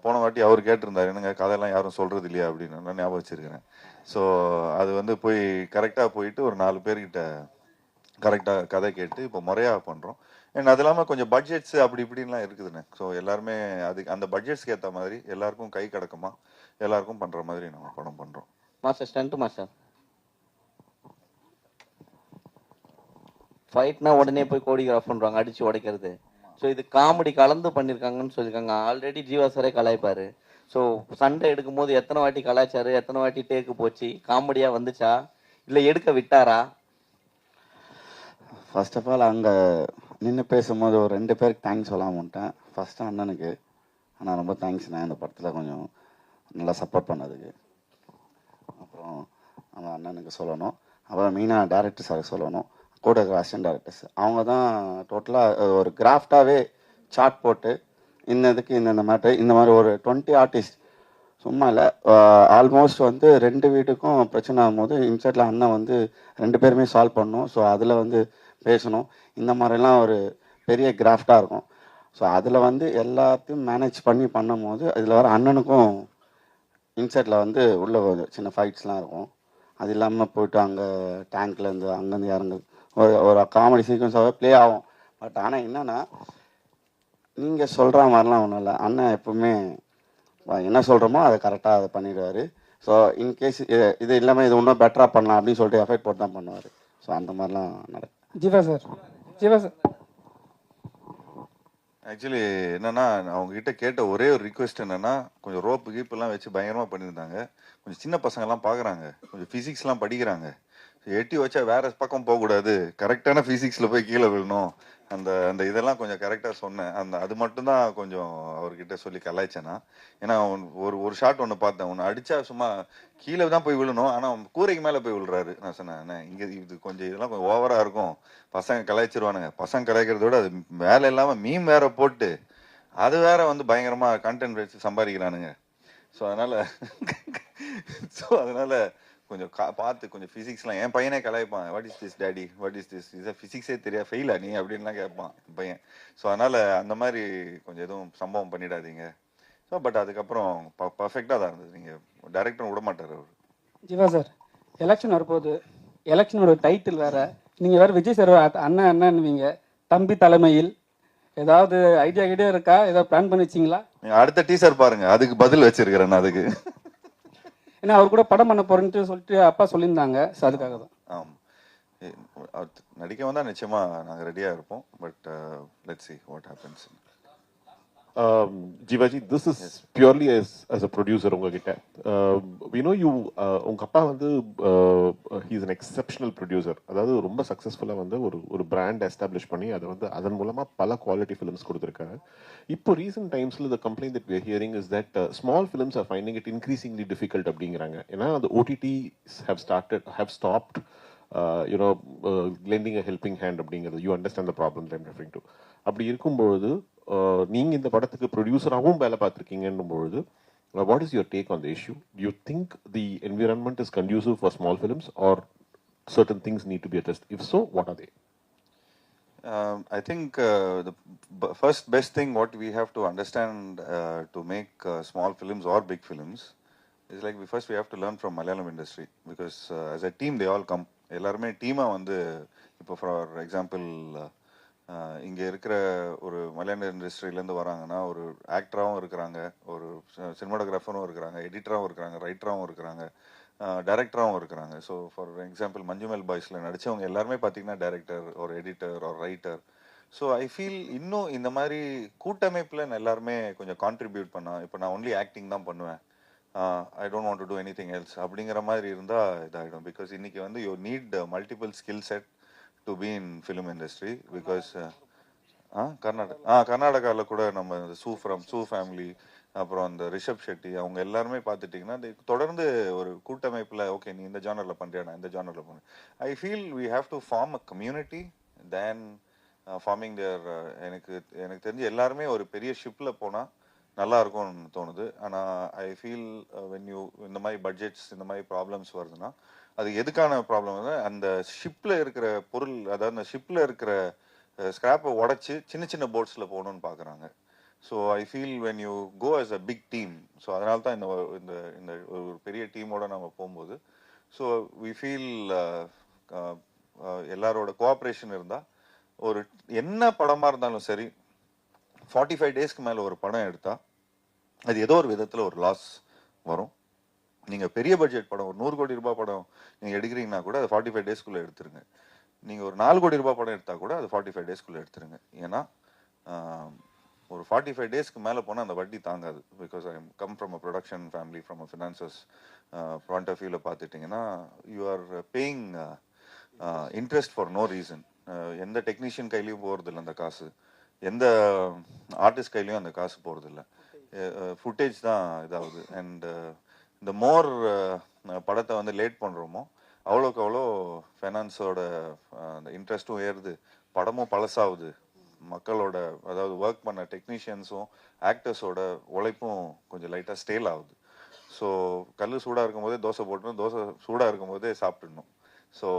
போன வாட்டி அவர் கேட்டிருந்தார், என்னங்க கதையெல்லாம் யாரும் சொல்கிறது இல்லையா அப்படின்னு. நான் ஞாபகம் வச்சுருக்கிறேன். ஸோ அது வந்து போய் கரெக்டாக போயிட்டு ஒரு 4 பேர்கிட்ட கரெக்டாக கதை கேட்டு இப்போ முறையாக பண்ணுறோம். அண்ட் அது இல்லாமல் கொஞ்சம் பட்ஜெட்ஸ் அப்படி இப்படின்லாம் இருக்குதுண்ணே. ஸோ எல்லாருமே அதுக்கு அந்த பட்ஜெட்ஸ்க்கு ஏற்ற மாதிரி எல்லாருக்கும் கை கடக்குமா எல்லாருக்கும் பண்ணுற மாதிரி நம்ம படம் பண்ணுறோம். மாஸ்டர் ஸ்டண்ட் மாஸ்டர் ஃபைட்னா உடனே போய் கோடியோகிராஃப் பண்ணுறாங்க, அடிச்சு உடைக்கிறது. ஸோ இது காமெடி கலந்து பண்ணியிருக்காங்கன்னு சொல்லியிருக்காங்க. ஆல்ரெடி ஜீவா சாரே கலாய்ப்பாரு. ஸோ சண்டை எடுக்கும்போது எத்தனை வாட்டி கலாய்ச்சாரு, எத்தனை வாட்டி டேக்கு போச்சு, காமெடியாக வந்துச்சா இல்லை எடுக்க விட்டாரா? ஃபர்ஸ்ட் ஆஃப் ஆல் அங்கே நின்று பேசும்போது ஒரு 2 பேருக்கு தேங்க்ஸ் சொல்லாமல் விட்டேன். ஃபஸ்ட்டு அண்ணனுக்கு, ஆனால் ரொம்ப தேங்க்ஸ்ண்ணே இந்த படத்தில் கொஞ்சம் நல்லா சப்போர்ட் பண்ணதுக்கு. அப்புறம் அந்த அண்ணனுக்கு சொல்லணும். அப்புறம் மெயினாக டேரக்டர் சார் சொல்லணும், கூட இருக்கிற அசிஸ்டன்ட் டேரக்டர்ஸ். அவங்க தான் டோட்டலாக ஒரு கிராஃப்டாகவே சார்ட் போட்டு இன்னதுக்கு இந்த மேட்டர் இந்த மாதிரி ஒரு 20 ஆர்டிஸ்ட் சும்மா இல்லை, ஆல்மோஸ்ட் வந்து 2 வீட்டுக்கும் பிரச்சனை ஆகும்போது இன்செட்டில் அண்ணன் வந்து 2 பேருமே சால்வ் பண்ணணும். ஸோ அதில் வந்து பேசணும். இந்த மாதிரிலாம் ஒரு பெரிய கிராஃப்டாக இருக்கும். ஸோ அதில் வந்து எல்லாத்தையும் மேனேஜ் பண்ணி பண்ணும் போது அதில் வர அண்ணனுக்கும் இன்செட்டில் வந்து உள்ள சின்ன ஃபைட்ஸ்லாம் இருக்கும். அது இல்லாமல் போயிட்டு அங்கே டேங்க்லேருந்து அங்கேருந்து இறங்குது ஒரு காமெடி சீக்வன்ஸாகவே ப்ளே ஆகும். பட் ஆனால் என்னென்னா நீங்கள் சொல்கிற மாதிரிலாம் ஒன்றும் இல்லை. அண்ணன் எப்பவுமே என்ன சொல்கிறோமோ அதை கரெக்டாக அதை பண்ணிடுவார். ஸோ இன்கேஸ் இது இல்லாமல் இது இன்னும் பெட்டராக பண்ணலாம் அப்படின்னு சொல்லிட்டு எஃபெக்ட் போட்டு தான் பண்ணுவார். ஸோ அந்த மாதிரிலாம் நடக்கும். ஜீவா சார் ஆக்சுவலி என்னன்னா, அவங்க கிட்ட கேட்ட ஒரே ஒரு ரிக்வெஸ்ட் என்னன்னா, கொஞ்சம் ரோப்பு கீப்பெல்லாம் வச்சு பயங்கரமாக பண்ணியிருந்தாங்க. கொஞ்சம் சின்ன பசங்கள்லாம் பார்க்குறாங்க, கொஞ்சம் ஃபிசிக்ஸ்லாம் படிக்கிறாங்க. எட்டி வச்சா வேற பக்கம் போகக்கூடாது, கரெக்டான ஃபிசிக்ஸில் போய் கீழே விழணும். அந்த அந்த இதெல்லாம் கொஞ்சம் கரெக்டாக சொன்னேன். அது மட்டும்தான் கொஞ்சம் அவர்கிட்ட சொல்லி கலாய்ச்சேன்னா. ஏன்னா ஒரு ஷாட் ஒன்று பார்த்தேன், ஒன்று அடித்தா சும்மா கீழே தான் போய் விழணும், ஆனால் கூரைக்கு மேலே போய் விழுறாரு. நான் சொன்னேன், இங்கே இது கொஞ்சம் இதெல்லாம் கொஞ்சம் ஓவராக இருக்கும், பசங்க கலாய்ச்சிருவானுங்க. பசங்க கலாய்க்கிறத விட அது வேலை இல்லாமல் மீம் வேற போட்டு அது வேற வந்து பயங்கரமாக கண்டென்ட் வச்சு சம்பாதிக்கிறானுங்க. ஸோ அதனால கொஞ்சம் பார்த்து கொஞ்சம் ஃபிசிக்ஸ்லாம் என் பையனே கலாய்ப்பான். What is this daddy, what is this, இதை ஃபிசிக்ஸே தெரியா ஃபெயிலா நீ அப்படின்லாம் கேட்பான் பையன். ஸோ அதனால் அந்த மாதிரி கொஞ்சம் எதுவும் சம்பவம் பண்ணிடாதீங்க. ஸோ பட் அதுக்கப்புறம் பர்ஃபெக்டாக தான் இருந்தது. நீங்கள் டைரக்டரும் விட மாட்டார் அவர். ஜீவா சார், எலெக்ஷன் வரப்போகுது, எலெக்ஷனோட டைட்டில் வேற, நீங்கள் வேறு விஜய் சார் அண்ணன் அண்ணன்வீங்க, தம்பி தலைமையில் ஏதாவது ஐடியா இருக்கா? ஏதாவது பிளான் பண்ணி வச்சிங்களா? நீங்கள் அடுத்த டீசர் பாருங்கள், அதுக்கு பதில் வச்சிருக்கிறேன். அதுக்கு ஏன்னா அவர் கூட படம் பண்ண போறேன்ட்டு சொல்லிட்டு அப்பா சொல்லியிருந்தாங்க. ஸோ அதுக்காக தான். அவர் நடிக்க வந்தால் நிச்சயமாக நாங்கள் ரெடியாக இருப்போம். But let's see what happens. Jivaji, this is purely as a producer உங்ககிட்ட. We know you, உங்க அப்பா வந்து he is an exceptional producer. அதாவது ரொம்ப சக்ஸஸ்ஃபுல்லாக வந்து ஒரு பிராண்ட் எஸ்டாப்ளிஷ் பண்ணி அதை வந்து அதன் மூலமாக பல குவாலிட்டி ஃபிலிம்ஸ் கொடுத்துருக்காங்க. இப்போ ரீசெண்ட் டைம்ஸில் the complaint that we are hearing is that small films are finding it increasingly difficult அப்படிங்கிறாங்க. ஏன்னா அந்த OTTs have stopped lending a helping hand அப்படிங்கிறது. You understand the problem that I'm referring to. அப்படி இருக்கும்பொழுது நீங்க இந்த படத்துக்கு ப்ரொடியூசராகவும் வேலை பார்த்துருக்கீங்கன்னும் பொழுது, what is your take on the issue? Do you think the environment is conducive for small films or certain things need to be addressed? If so, what are they? I think the first best thing what we have to understand to make small films or big films is like we have to learn from Malayalam industry, because as a team they all come. எல்லாருமே டீமாக வந்து இப்போ for example இங்கே இருக்கிற ஒரு மலையாள இண்டஸ்ட்ரியிலேருந்து வராங்கன்னா ஒரு ஆக்டராகவும் இருக்கிறாங்க, ஒரு சினிமாட்டோகிராஃபரும் இருக்கிறாங்க, எடிட்டராகவும் இருக்கிறாங்க, ரைட்டராகவும் இருக்கிறாங்க, டைரக்டராகவும் இருக்கிறாங்க. ஸோ ஃபார் எக்ஸாம்பிள் மஞ்சுமெல் பாய்ஸில் நடித்தவங்க எல்லாருமே பார்த்தீங்கன்னா டைரக்டர் ஒரு எடிட்டர் ஒரு ரைட்டர். ஸோ ஐ ஃபீல் இன்னும் இந்த மாதிரி கூட்டமைப்பில் எல்லாருமே கொஞ்சம் கான்ட்ரிபியூட் பண்ணால், இப்போ நான் ஒன்லி ஆக்டிங் தான் பண்ணுவேன், I don't want to two anything else அப்படிங்கிற மாதிரி இருந்தால் இதாகிடும். பிகாஸ் இன்னைக்கு வந்து you need multiple skill set to be in film industry. Because கர்நாடகாவில் கூட நம்ம சூ ஃபேமிலி, அப்புறம் அந்த ரிஷப் ஷெட்டி, அவங்க எல்லாருமே பார்த்துட்டிங்கன்னா தொடர்ந்து ஒரு கூட்டமைப்பில் ஓகே நீ இந்த ஜானரில் பண்ணுறியா, நான் இந்த ஜானரில் பண்ணுறேன். I feel we have to form a community then forming there. எனக்கு தெரிஞ்சு எல்லாருமே ஒரு பெரிய ஷிப்பில் போனால் நல்லா இருக்கும்னு தோணுது. ஆனால் ஐ ஃபீல் வென் யூ இந்த மாதிரி பட்ஜெட்ஸ் இந்த மாதிரி ப்ராப்ளம்ஸ் வருதுன்னா அது எதுக்கான ப்ராப்ளம்? அந்த ஷிப்பில் இருக்கிற பொருள், அதாவது அந்த ஷிப்பில் இருக்கிற ஸ்கிராப்பை உடச்சி சின்ன சின்ன போட்ஸில் போகணுன்னு பார்க்குறாங்க. So I feel when you go as a big team, so அதனால தான் இந்த ஒரு பெரிய டீமோட நம்ம போகும்போது ஸோ வி ஃபீல் எல்லாரோட கோஆப்ரேஷன் இருந்தால் ஒரு என்ன படமாக இருந்தாலும் சரி 45 டேஸ்க்கு மேலே ஒரு படம் எடுத்தால் அது ஏதோ ஒரு விதத்தில் ஒரு லாஸ் வரும். நீங்கள் பெரிய பட்ஜெட் படம் ஒரு 100 கோடி ரூபாய் படம் நீங்கள் எடுக்கிறீங்கன்னா கூட அது 45 டேஸ்க்குள்ளே எடுத்துருங்க. நீங்கள் ஒரு 4 கோடி ரூபாய் படம் எடுத்தால் கூட அது 45 டேஸ்க்குள்ளே எடுத்துருங்க. ஏன்னா ஒரு 45 டேஸ்க்கு மேலே போனால் அந்த வட்டி தாங்காது. Because I come from a production family, from a finances point of வியூவில் பார்த்துட்டிங்கன்னா you are paying interest for no reason. எந்த டெக்னீஷியன் கையிலையும் போகிறதில்ல அந்த காசு, எந்த ஆர்டிஸ்ட் கையிலையும் அந்த காசு போகிறதில்ல, ஃபுட்டேஜ் தான் இதாகுது. அண்ட் இந்த மோர் படத்தை வந்து லேட் பண்ணுறோமோ அவ்வளோக்கு அவ்வளோ ஃபைனான்ஸோட அந்த இன்ட்ரெஸ்ட்டும் ஏறுது, படமும் பழசாகுது, மக்களோட அதாவது ஒர்க் பண்ண டெக்னீஷியன்ஸும் ஆக்டர்ஸோட உழைப்பும் கொஞ்சம் லைட்டாக ஸ்டேல் ஆகுது. ஸோ கல் சூடாக இருக்கும்போதே தோசை போட்டுணும், தோசை சூடாக இருக்கும்போதே சாப்பிட்டுடணும். ஸோ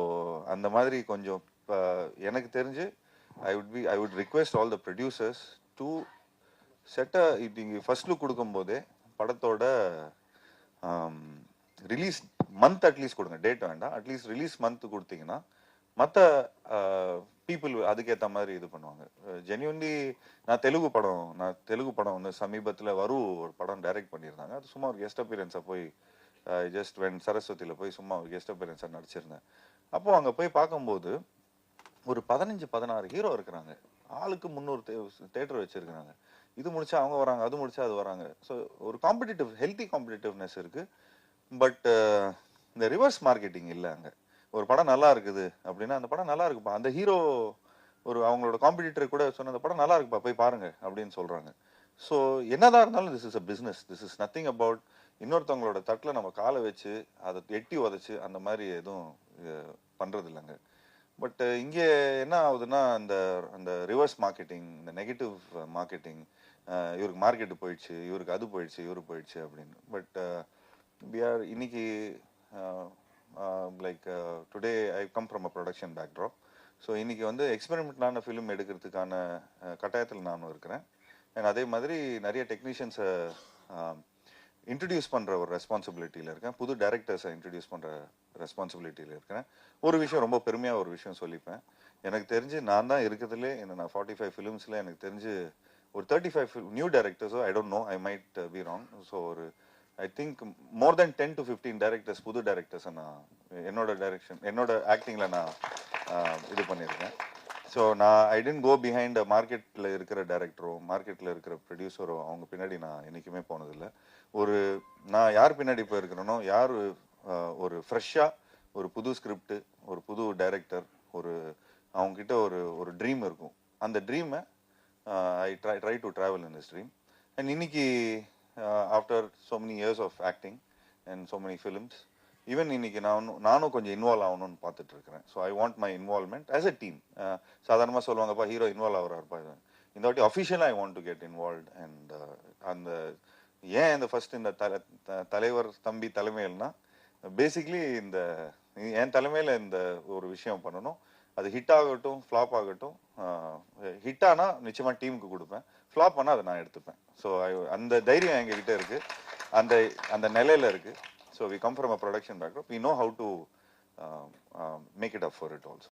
அந்த மாதிரி கொஞ்சம் எனக்கு தெரிஞ்சு I would request all the producers to செட்டை இப்படி ஃபர்ஸ்ட் லுக் கொடுக்கும்போதே படத்தோட ரிலீஸ் மந்த் அட்லீஸ்ட் கொடுங்க, டேட் வேண்டாம், அட்லீஸ்ட் ரிலீஸ் மந்த் கொடுத்தீங்கன்னா மற்ற பீப்புள் அதுக்கேற்ற மாதிரி இது பண்ணுவாங்க. ஜென்யூன்லி நான் தெலுங்கு படம் ஒன்று சமீபத்தில் ஒரு படம் டைரக்ட் பண்ணியிருந்தாங்க. அது சும்மா ஒரு கெஸ்ட் அப்பியரன்ஸாக போய் ஜஸ்ட் வென் சரஸ்வதியில் போய் சும்மா ஒரு கெஸ்ட் அப்பியரன்ஸாக நடிச்சிருந்தேன். அப்போது அங்கே போய் பார்க்கும்போது ஒரு 15-16 ஹீரோ இருக்கிறாங்க. ஆளுக்கு 300 தேட்டர் வச்சுருக்கிறாங்க. இது முடிச்சா அவங்க வராங்க, அது முடிச்சா அது வராங்க. ஸோ ஒரு ஹெல்த்தி காம்படிட்டிவ்னஸ் இருக்கு. பட் இந்த ரிவர்ஸ் மார்க்கெட்டிங் இல்லை. அங்கே ஒரு படம் நல்லா இருக்குது அப்படின்னா அந்த படம் நல்லா இருக்குப்பா, அந்த ஹீரோ ஒரு அவங்களோட காம்படிட்டர் கூட சொன்ன அந்த படம் நல்லா இருக்குப்பா போய் பாருங்க அப்படின்னு சொல்றாங்க. ஸோ என்னதான் இருந்தாலும் this is a business. This is nothing about இன்னொருத்தவங்களோட தட்டில் நம்ம காலை வச்சு அதை எட்டி உதச்சு அந்த மாதிரி எதுவும் பண்றது இல்லைங்க. பட் இங்கே என்ன ஆகுதுன்னா அந்த ரிவர்ஸ் மார்க்கெட்டிங், இந்த நெகட்டிவ் மார்க்கெட்டிங், இவருக்கு மார்க்கெட்டு போயிடுச்சு, இவருக்கு அது போயிடுச்சு, இவரு போயிடுச்சு அப்படின்னு. பட் இன்னைக்கு like today I come from a production backdrop. So இன்னைக்கு எக்ஸ்பெரிமெண்ட்லான ஃபிலிம் எடுக்கிறதுக்கான கட்டாயத்தில் நானும் இருக்கிறேன். அண்ட் அதே மாதிரி நிறைய டெக்னீஷியன்ஸை இன்ட்ரடியூஸ் பண்ணுற ஒரு ரெஸ்பான்சிபிலிட்டியில் இருக்கேன். புது டைரக்டர்ஸை இன்ட்ரடியூஸ் பண்ணுற ரெஸ்பான்சிபிலிட்டியில் இருக்கிறேன். ஒரு விஷயம் ரொம்ப பெருமையாக ஒரு விஷயம் சொல்லிப்பேன். எனக்கு தெரிஞ்சு நான் தான் இருக்கிறதுலே நான் 45 ஃபிலிம்ஸில் எனக்கு தெரிஞ்சு ஒரு 35 நியூ டைரக்டர்ஸோ I don't know, I might be wrong. So ஒரு I think more than 10 to 15 directors, புது டைரக்டர்ஸை நான் என்னோட ஆக்டிங்கில் நான் இது பண்ணியிருக்கேன். So I tend go behind மார்க்கெட்டில் இருக்கிற டைரக்டரோ மார்க்கெட்டில் இருக்கிற ப்ரொடியூசரோ அவங்க பின்னாடி நான் என்றைக்குமே போனதில்லை. நான் யார் பின்னாடி போயிருக்கிறேனோ, யார் ஒரு ஃப்ரெஷ்ஷாக ஒரு புது ஸ்கிரிப்ட், ஒரு புது டைரக்டர், அவங்ககிட்ட ஒரு ட்ரீம் இருக்கும். அந்த ட்ரீமை I try to travel in this dream. And இன்னைக்கு after so many years of acting and so many films, even இன்னைக்கு நானும் கொஞ்சம் இன்வால்வ் ஆகணும்னு பார்த்துட்டு இருக்கிறேன். So I want my involvement as a team. சாதாரணமாக சொல்லுவாங்கப்பா ஹீரோ இன்வால்வ் ஆகிறாருப்பா, இந்த வாட்டி அஃபிஷியலாக I want to get involve. And ஏன் இந்த ஃபர்ஸ்ட் இந்த தலைவர் தம்பி தலைமையில்னா பேசிக்லி என் தலைமையில் இந்த ஒரு விஷயம் பண்ணணும். அது ஹிட் ஆகட்டும் ஃப்ளாப் ஆகட்டும், ஹிட் ஆனால் நிச்சயமாக டீமுக்கு கொடுப்பேன், ஃப்ளாப் ஆனால் அதை நான் எடுத்துப்பேன். ஸோ அந்த தைரியம் எங்ககிட்ட இருக்கு, அந்த நிலையில இருக்கு. So we come from a production background. We know how to make it up for it also.